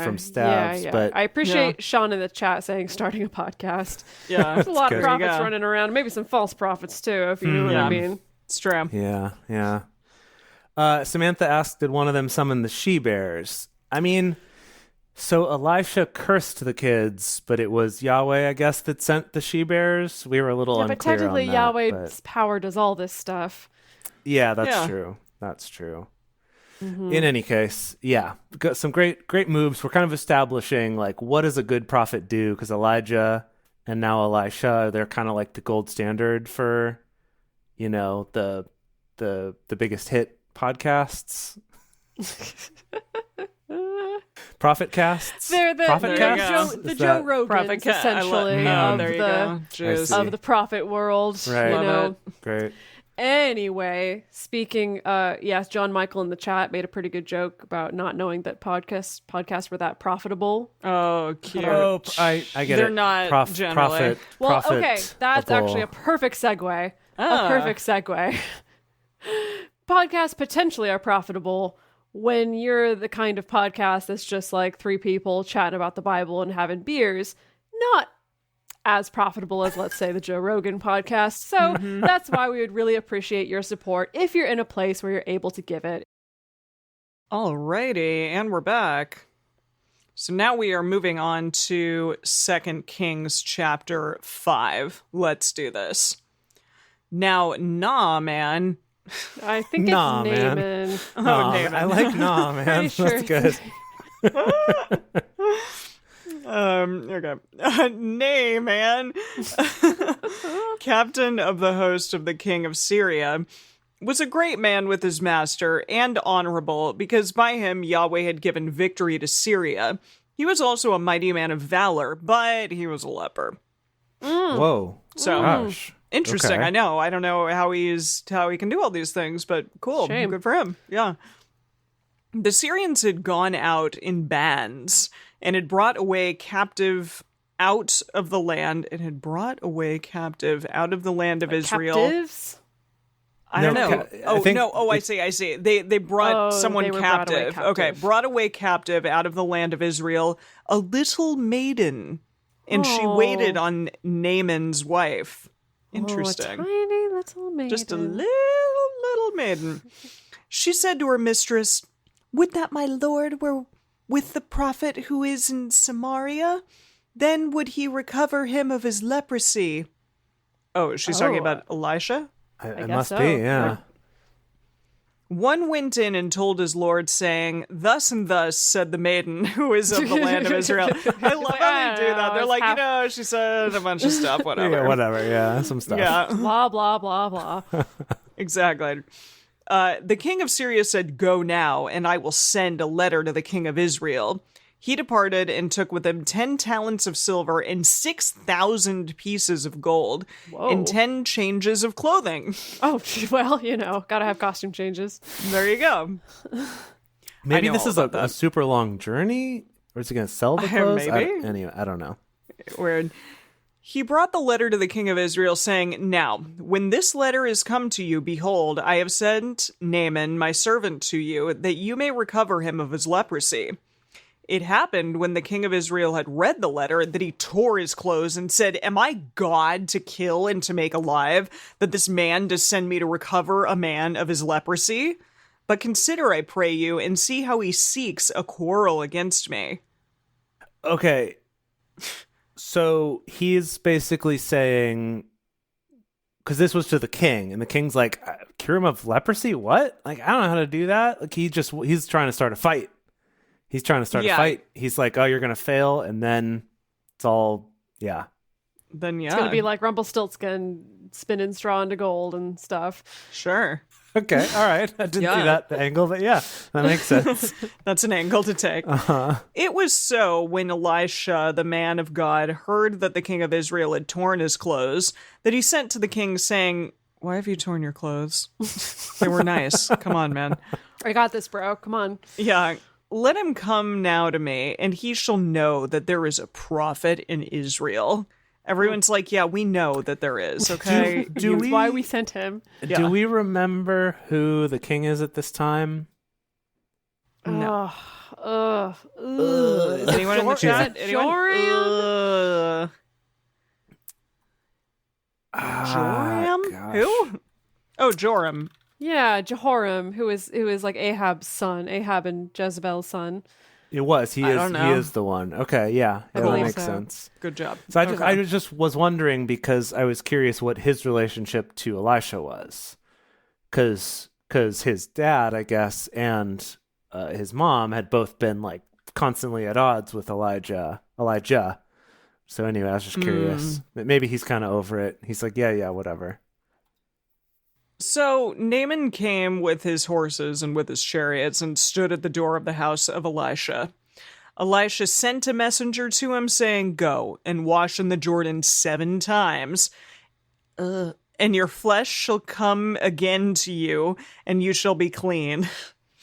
from stabs, yeah. but I appreciate Sean in the chat saying starting a podcast. Yeah. There's a lot of good. prophets There you go. running around, maybe some false prophets too, if you know what I Yeah. mean. It's true. yeah. Samantha asked, did one of them summon the she-bears? I mean, so Elisha cursed the kids, but it was Yahweh, I guess, that sent the she-bears. We were a little Yeah, unclear but technically on that, Yahweh's power does all this stuff. Yeah, that's Yeah. true. That's true. In any case, yeah, got some great moves. We're kind of establishing, like, what does a good prophet do? Because Elijah and now Elisha, they're kind of like the gold standard for, the biggest hit podcasts. Prophet casts. They're the, prophet there you casts? go. the Is Joe that- Rogans, Prophet cat. essentially, there you of go. I Jeez. see. of the prophet world. Right. Love it. Great. Anyway, speaking, yes, John Michael in the chat made a pretty good joke about not knowing that podcasts were that profitable. Oh, cute. Oh, I get They're it. not generally. Prophet. Well, prophet okay, that's actually a perfect segue. Ah. A perfect segue. Podcasts potentially are profitable when you're the kind of podcast that's just like three people chatting about the Bible and having beers. Not as profitable as, let's say, the Joe Rogan podcast. So that's why we would really appreciate your support if you're in a place where you're able to give it. Alrighty, and we're back. So now we are moving on to 2 Kings chapter 5. Let's do this. Now, nah, man. I think it's Nah, man. Naaman. Nah, Naaman. I like nah, man. Pretty sure That's good. Okay. Nay, man. Captain of the host of the king of Syria, was a great man with his master and honorable, because by him Yahweh had given victory to Syria. He was also a mighty man of valor, but he was a leper. Whoa. So Gosh. interesting. Okay. I know. I don't know how he can do all these things, but cool. Shame. Good for him. Yeah. The Syrians had gone out in bands and had brought away captive out of the land of Israel. Captives? I don't No, know. I think I see. They brought someone they were brought away captive. Okay, captive. brought away captive out of the land of Israel, a little maiden, and she Oh. waited on Naaman's wife. Oh, Interesting. a tiny little maiden. Just a little maiden. She said to her mistress, "Would that my lord were with the prophet who is in Samaria? Then would he recover him of his leprosy." Oh, she's talking about Elisha? It guess must so. be, yeah. One went in and told his lord, saying, "Thus and thus said the maiden who is of the land of Israel." I love how they do that. They're like, she said a bunch of stuff, whatever. Yeah, whatever. Yeah, some stuff. Yeah, Blah, blah, blah, blah. exactly. The king of Syria said, "Go now, and I will send a letter to the king of Israel." He departed and took with him 10 talents of silver and 6,000 pieces of gold and 10 changes of clothing. Oh, well, gotta have costume changes. There you go. Maybe know this all is a about super long journey? Or is he going to sell the clothes? Maybe. Anyway, I don't know. Weird. He brought the letter to the king of Israel, saying, "Now, when this letter is come to you, behold, I have sent Naaman, my servant, to you, that you may recover him of his leprosy." It happened when the king of Israel had read the letter that he tore his clothes and said, "Am I God to kill and to make alive, that this man does send me to recover a man of his leprosy? But consider, I pray you, and see how he seeks a quarrel against me." Okay. So he's basically saying, because this was to the king, and the king's like, "Cure him of leprosy? What? Like, I don't know how to do that." Like, he's trying to start a fight. He's trying to start a fight. He's like, "Oh, you're going to fail." And then it's all, yeah. Then, It's gonna be like Rumpelstiltskin spinning straw into gold and stuff. Sure. Okay. All right. I didn't see that angle, but yeah, that makes sense. That's an angle to take. It was so when Elisha, the man of God, heard that the king of Israel had torn his clothes, that he sent to the king saying, "Why have you torn your clothes? They were nice. Come on, man." I got this, bro. Come on. Yeah. "Let him come now to me, and he shall know that there is a prophet in Israel." Everyone's like, "Yeah, we know that there is, okay?" That's why we sent him. Do we remember who the king is at this time? No. Is Anyone in the chat? Anyone? Joram? Joram? gosh. Who? Oh, Joram. Yeah, Jehoram, who is like Ahab's son, Ahab and Jezebel's son. It was. He don't know. is the one. Okay, yeah. That believe makes so. sense. Good job. So I just was wondering because I was curious what his relationship to Elisha was. Because his dad, I guess, and his mom had both been like constantly at odds with Elijah. So anyway, I was just curious. Maybe he's kind of over it. He's like, yeah, whatever. So Naaman came with his horses and with his chariots and stood at the door of the house of Elisha. Elisha sent a messenger to him, saying, "Go and wash in the Jordan 7 times, and your flesh shall come again to you, and you shall be clean."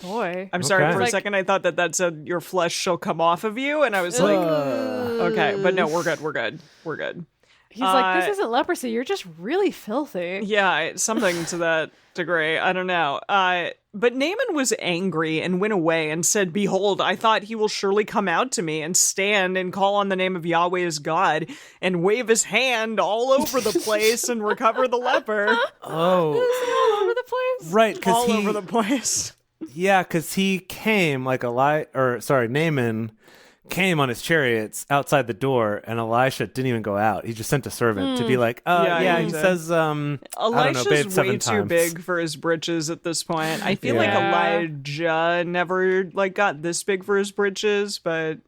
Boy. I'm sorry, Okay. for a Like- second I thought that said your flesh shall come off of you, and I was like, okay, but no, we're good. He's like, this isn't leprosy. You're just really filthy. Yeah, something to that degree. I don't know. But Naaman was angry and went away and said, "Behold, I thought he will surely come out to me and stand and call on the name of Yahweh his God and wave his hand all over the place and recover the leper." Oh, All over the place. right. Because All over the place. Yeah, because he came like Naaman came on his chariots outside the door, and Elisha didn't even go out. He just sent a servant to be like, Yeah, he he did. says, I don't know, Elisha's bathe way 7 too times. big for his britches at this point. I feel like Yeah. Elijah never got this big for his britches, but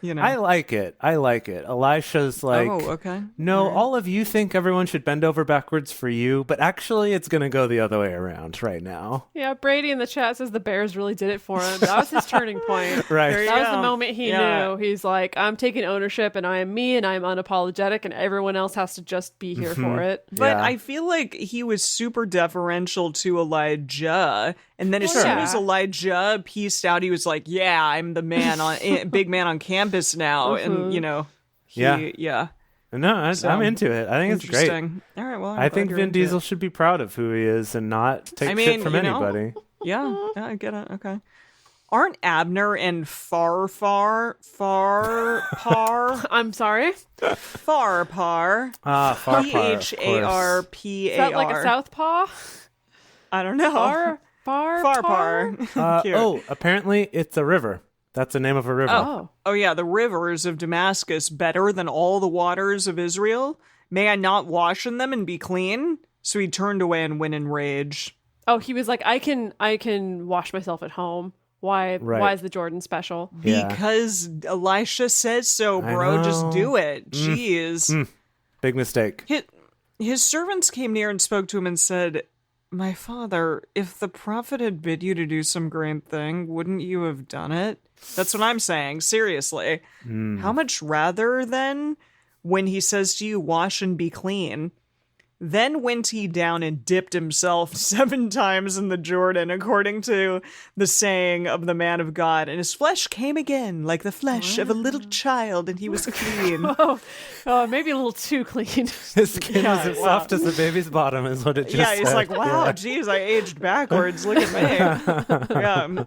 I like it. Elisha's like, oh, okay. no, All right. all of you think everyone should bend over backwards for you, but actually it's going to go the other way around right now. Yeah, Brady in the chat says the Bears really did it for him. That was his turning point. Right. There you That was go. the moment he Yeah. knew. He's like, I'm taking ownership and I am me and I'm unapologetic and everyone else has to just be here for it. But Yeah. I feel like he was super deferential to Elijah, and then as Sure. soon as Elijah pieced out, he was like, "Yeah, I'm the man on big man on campus now," and Yeah. No, I'm into it. I think it's great. interesting. All right, well, I'm I glad think you're Vin into Diesel it. should be proud of who he is and not take I mean, shit from you know, anybody. Yeah, I get it. Okay. Aren't Abner and Farpar I'm sorry. Farpar Farpar, P-H-A-R-P-A-R? Is that like a southpaw? I don't know. Farpar? Cute. Apparently it's a river. That's the name of a river. Oh. Oh, yeah, the rivers of Damascus better than all the waters of Israel? May I not wash in them and be clean? So he turned away and went in rage. Oh, he was like, I can wash myself at home. Why Right. is the Jordan special? Yeah. Because Elisha says so, bro. know. Just do it. Jeez. Big mistake. His servants came near and spoke to him and said, "My father, if the prophet had bid you to do some great thing, wouldn't you have done it?" That's what I'm saying. Seriously. How much rather, then, when he says to you, "Wash and be clean"? Then went he down and dipped himself 7 times in the Jordan, according to the saying of the man of God, and his flesh came again like the flesh of a little child, and he was clean. Oh, maybe a little too clean. His skin Yeah, is as wow. soft as a baby's bottom is what it just Yeah, he's said. like, wow, geez, I aged backwards. Look at me. Yeah.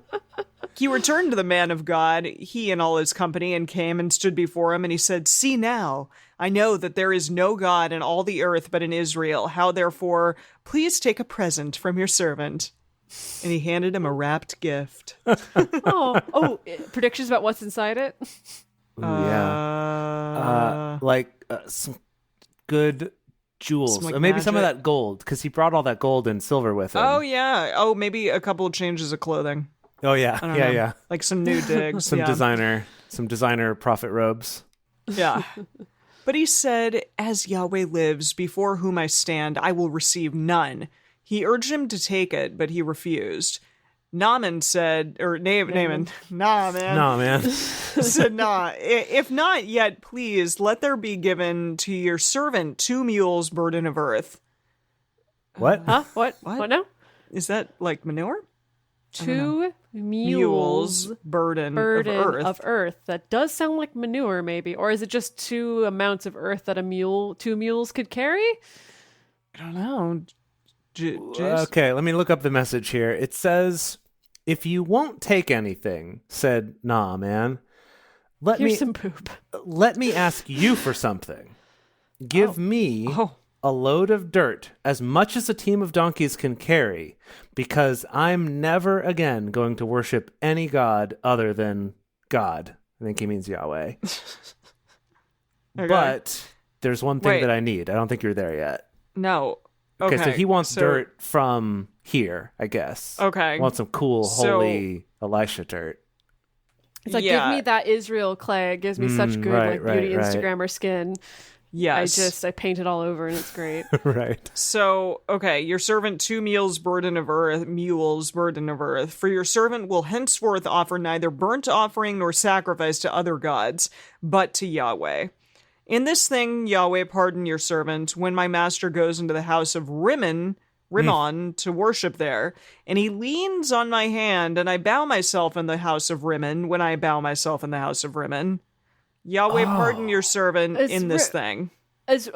He returned to the man of God, he and all his company, and came and stood before him, and he said, "See now, I know that there is no God in all the earth but in Israel. How therefore, please take a present from your servant." And he handed him a wrapped gift. Predictions about what's inside it? Some good jewels. Some, like, Or maybe some of magic. that gold, because he brought all that gold and silver with him. Oh, yeah. Oh, maybe a couple of changes of clothing. Oh, yeah. I don't Yeah, know. yeah. Like some new digs. Some yeah. designer prophet robes. Yeah. But he said, "As Yahweh lives, before whom I stand, I will receive none." He urged him to take it, but he refused. Naaman said, or Naaman, nah, man, No, man. said, "Nah, if not yet, please let there be given to your servant 2 mules burden of earth." What? Huh? What? What? What now? Is that like manure? 2 Mules burden of earth. of earth. That does sound like manure, maybe. Or is it just 2 amounts of earth that 2 mules could carry? I don't know. Okay, let me look up the message here. It says, "If you won't take anything," said man, Here's some poop. let me ask you for something. Give me a load of dirt, as much as a team of donkeys can carry, because I'm never again going to worship any god other than God. I think he means Yahweh. Okay. But there's one thing Wait. that I need. I don't think you're there yet. No. Okay, so he wants so- dirt from here, I guess. Okay. Wants some cool, So- holy Elisha dirt. It's like, Yeah. give me that Israel clay. It gives me such good right, beauty right. Instagrammer skin. Yes. I paint it all over and it's great. Right. So, okay, your servant 2 mules burden of earth. For your servant will henceforth offer neither burnt offering nor sacrifice to other gods, but to Yahweh. In this thing, Yahweh, pardon your servant, when my master goes into the house of Rimmon to worship there, and he leans on my hand, and I bow myself in the house of Rimmon when I bow myself in the house of Rimmon. Yahweh, pardon your servant It's in this thing. Is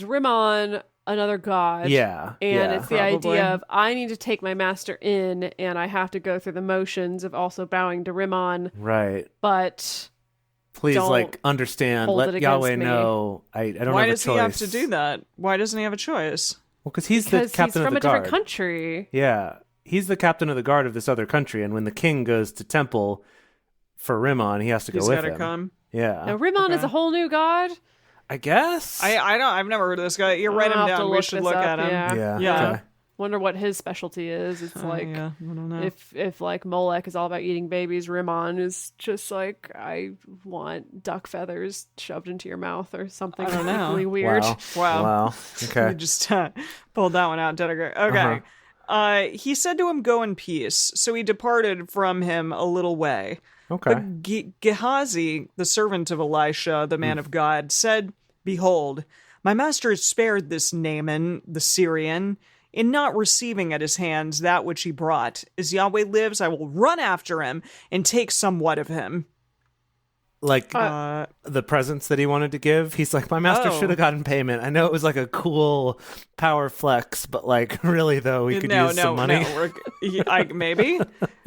Rimmon another god? Yeah. And yeah. it's the Probably. idea of I need to take my master in and I have to go through the motions of also bowing to Rimmon, Right. but Please, Don't understand. hold Let it against Yahweh me. know. I don't Why have a does choice. he have to do that? Why doesn't he have a choice? Well, because he's the because he's captain from of a the guard. different country. Yeah. He's the captain of the guard of this other country, and when the king goes to temple for Rimmon, he has to He's go with got to him. come. Yeah. Now, Rimmon is a whole new god. I guess. I've never heard of this guy. You write him I'll have to down. We look should this look up, at him. Yeah. Yeah. Okay. Wonder what his specialty is. It's like yeah, I don't know. if like Molech is all about eating babies, Rimmon is just like, I want duck feathers shoved into your mouth or something. I don't know. Really weird. Wow. Okay. You just pulled that one out, did I? Okay. He said to him, "Go in peace." So he departed from him a little way. Okay. But Gehazi, the servant of Elisha, the man of God, said, "Behold, my master has spared this Naaman, the Syrian, in not receiving at his hands that which he brought. As Yahweh lives, I will run after him and take somewhat of him." Like the presents that he wanted to give. He's like, my master should have gotten payment. I know it was like a cool power flex, but like really though, we could use some money. Maybe.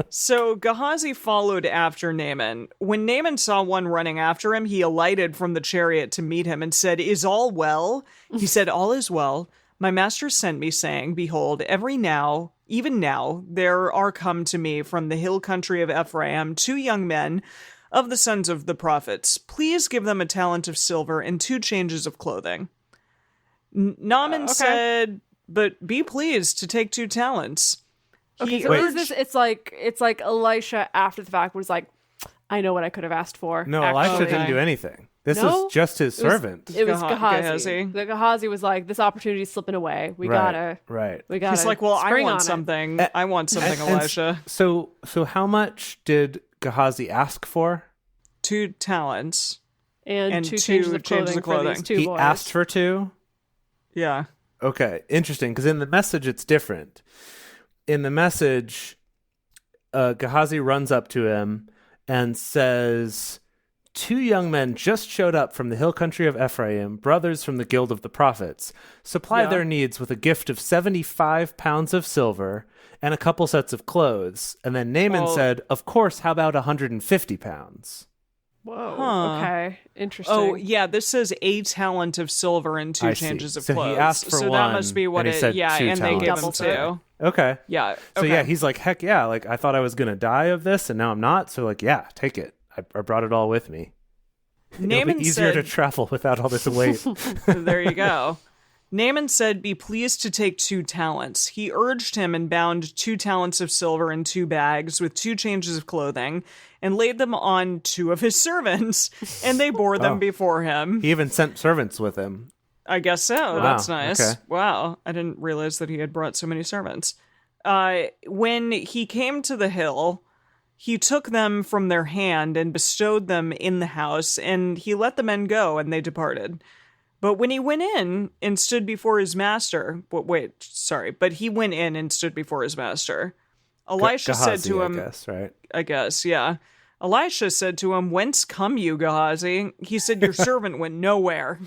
So Gehazi followed after Naaman. When Naaman saw one running after him, he alighted from the chariot to meet him and said, "Is all well?" He said, "All is well. My master sent me, saying, Behold, even now, there are come to me from the hill country of Ephraim 2 young men of the sons of the prophets. Please give them a talent of silver and 2 changes of clothing." Naaman said, "But be pleased to take 2 talents." Okay, so is this? It's like Elisha after the fact was like, I know what I could have asked for. No, actually. Elisha didn't do anything. This No? was just his servant. It was Gehazi. Gehazi. The Gehazi was like, this opportunity's slipping away. We gotta. He's like, "Well, I want something. I want something, Elisha." So how much did Gehazi ask for? 2 talents. And 2 changes of clothing for these 2 He boys. asked for 2? Yeah. Okay, interesting, because in the message it's different. In the message, Gehazi runs up to him and says, 2 young men just showed up from the hill country of Ephraim, brothers from the guild of the prophets. Supply their needs with a gift of 75 pounds of silver and a couple sets of clothes. And then Naaman said, of course, how about 150 pounds? Whoa. Okay. Interesting. Oh, yeah. This says a talent of silver and 2 changes of so clothes. He asked for so one, that must be what and he it. said Yeah, 2 and they gave him talents. 2. Okay. Yeah. So yeah, he's like, heck yeah. Like I thought I was gonna die of this, and now I'm not. So like, yeah, take it. I brought it all with me. Naaman It'll be easier said, to travel without all this weight. There you go. Naaman said, "Be pleased to take 2 talents." He urged him and bound 2 talents of silver in 2 bags with 2 changes of clothing and laid them on 2 of his servants, and they bore them before him. He even sent servants with him. I guess so. Wow, That's nice. okay. Wow. I didn't realize that he had brought so many servants. When he came to the hill, he took them from their hand and bestowed them in the house, and he let the men go, and they departed. But when he went in and stood before his master, but he went in and stood before his master. Elisha said to him, I guess, right? I guess, yeah. Elisha said to him, "Whence come you, Gehazi?" He said, "Your servant went nowhere."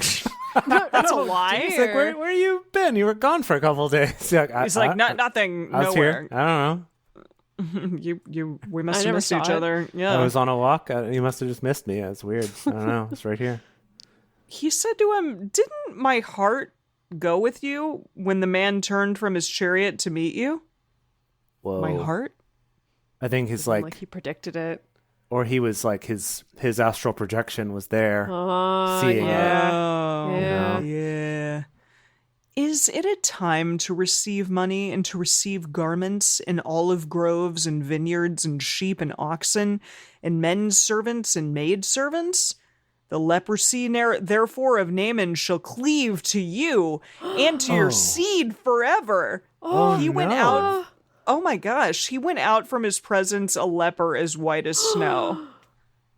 That's a lie. He's like, where you been? You were gone for a couple of days. He's like, nothing, I was nowhere. here. I don't know. We must I have never missed saw each it. other. Yeah. I was on a walk. You must have just missed me. It's weird. I don't know. It's right here. He said to him, "Didn't my heart go with you when the man turned from his chariot to meet you?" Whoa. My heart? I think he's like he predicted it. or he was like his astral projection was there, Oh, seeing yeah. it. Oh, Yeah. yeah. Is it a time to receive money and to receive garments and olive groves and vineyards and sheep and oxen and men servants and maid servants? The leprosy, therefore, of Naaman shall cleave to you and to your seed forever. He went out. Oh my gosh. He went out from his presence a leper as white as snow.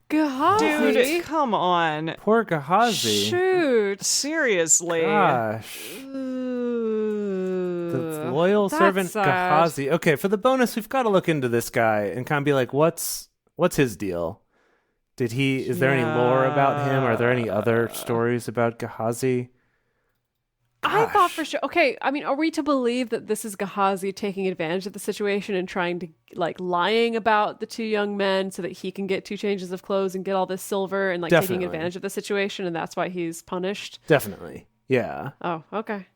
Gehazi. Dude, come on. Poor Gehazi. Shoot. Seriously. Gosh. The loyal That's servant sad. Gehazi. Okay, for the bonus, we've got to look into this guy and kind of be like, what's his deal? Is there any lore about him? Are there any other stories about Gehazi? I thought for sure. Okay, I mean, are we to believe that this is Gehazi taking advantage of the situation and trying to, like, lying about the 2 young men so that he can get 2 changes of clothes and get all this silver and, like, Definitely. taking advantage of the situation and that's why he's punished? Definitely. Yeah. Oh, okay.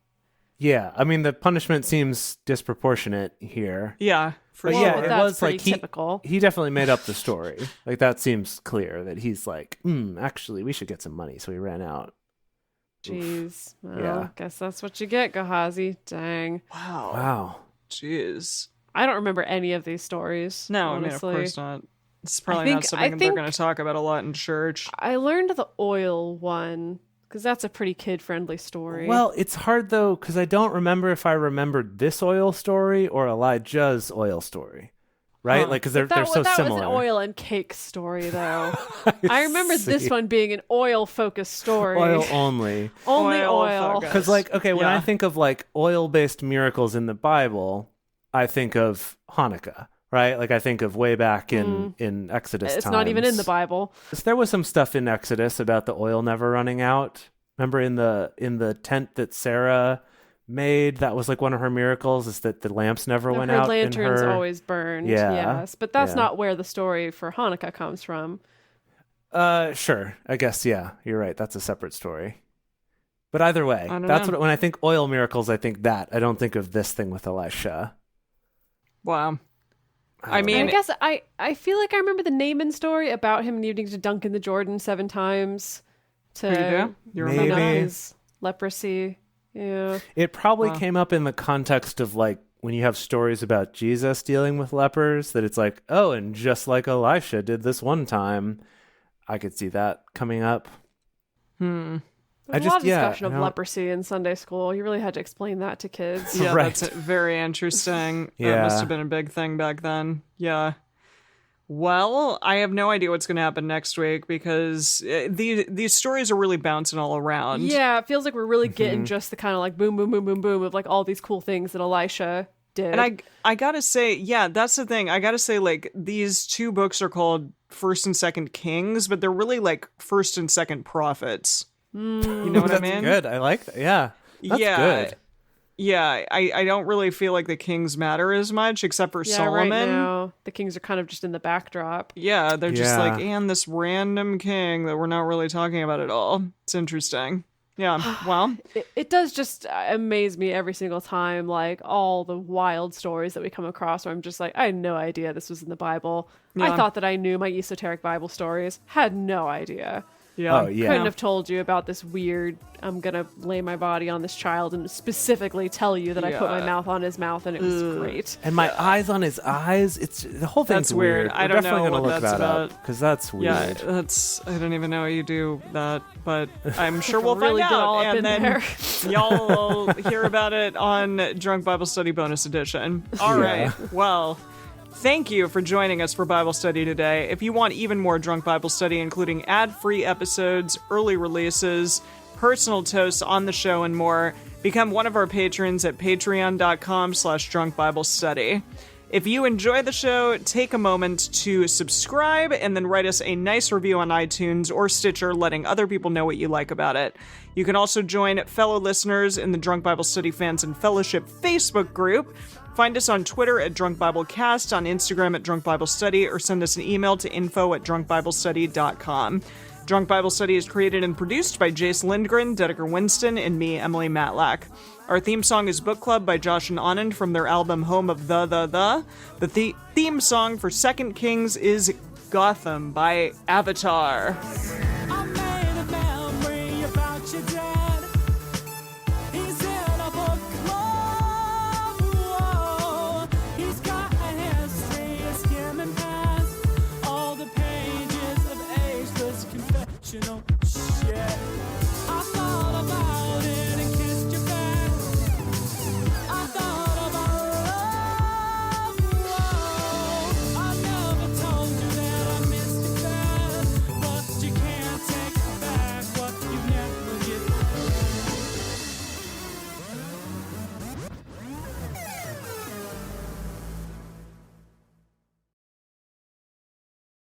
Yeah, I mean, the punishment seems disproportionate here. Yeah, for But sure. yeah, Well, it that's was like pretty typical. he definitely made up the story. Like that seems clear that he's like, actually, we should get some money, so he ran out. Jeez. Well, Yeah. guess that's what you get, Gehazi. Dang. Wow. Wow. Jeez. I don't remember any of these stories. No, honestly. I mean, of course not. It's probably not something that they're going to talk about a lot in church. I learned the oil one because that's a pretty kid-friendly story. Well, it's hard though because I don't remember if I remembered this oil story or Elijah's oil story, right? Huh. Like because they're that so was similar. an oil and cake story, though. I remember this see. one being an oil-focused story. Oil only. Only Oil oil. focus. Because when Yeah. I think of like oil-based miracles in the Bible, I think of Hanukkah, right? Like I think of way back in Exodus It's times. not even in the Bible. There was some stuff in Exodus about the oil never running out. Remember in the tent that Sarah made, that was like one of her miracles, is that the lamps never went Her out. lanterns in her... always burned. Yeah, Yes, but that's yeah. not where the story for Hanukkah comes from. Sure. I guess, yeah, you're right. That's a separate story. But either way, I don't that's know. what when I think oil miracles, I think that. I don't think of this thing with Elisha. Wow. I I mean, guess I feel like I remember the Naaman story about him needing to dunk in the Jordan 7 times to you do? You Maybe. remember? clean up his leprosy. Yeah. It probably Wow. came up in the context of like when you have stories about Jesus dealing with lepers, that it's like, oh, and just like Elisha did this one time, I could see that coming up. There's a lot of discussion of leprosy in Sunday school. You really had to explain that to kids. Yeah, Right. that's very interesting. That Yeah. must have been a big thing back then. Yeah. Well, I have no idea what's going to happen next week because these stories are really bouncing all around. Yeah, it feels like we're really getting just the kind of like boom, boom, boom, boom, boom of like all these cool things that Elisha did. And I gotta say, yeah, that's the thing. I gotta say, like, these two books are called First and Second Kings, but they're really like First and Second Prophets. You know what I That's mean? good. I like that. Yeah. That's yeah. good. Yeah, I don't really feel like the kings matter as much, except for yeah, Solomon. right now the kings are kind of just in the backdrop. Yeah, they're just Yeah. like, and this random king that we're not really talking about at all. It's interesting. Yeah, well, It does just amaze me every single time, like all the wild stories that we come across where I'm just like, I had no idea this was in the Bible. Yeah. I thought that I knew my esoteric Bible stories. Had no idea. yeah. Oh, yeah. Couldn't have told you about this weird, I'm going to lay my body on this child and specifically tell you that I put my Yeah. mouth on his mouth and it was great. And my eyes on his eyes. It's the whole thing's That's weird. I We're don't definitely know gonna what look that's that up about. because that's Yeah, weird. that's, I don't even know how you do that, but I'm sure we'll Really find get out. all up And in then there. y'all will hear about it on Drunk Bible Study Bonus Edition. All right. Well, thank you for joining us for Bible study today. If you want even more Drunk Bible Study, including ad-free episodes, early releases, personal toasts on the show, and more, become one of our patrons at patreon.com/drunkbiblestudy. If you enjoy the show, take a moment to subscribe and then write us a nice review on iTunes or Stitcher, letting other people know what you like about it. You can also join fellow listeners in the Drunk Bible Study Fans and Fellowship Facebook group. Find us on Twitter at Drunk Bible Cast, on Instagram at Drunk Bible Study, or send us an email to info@drunkbiblestudy.com. Drunk Bible Study is created and produced by Jace Lindgren, Dedeker Winston, and me, Emily Matlack. Our theme song is Book Club by Josh and Anand from their album Home of The. The theme song for Second Kings is Gotham by Avatar.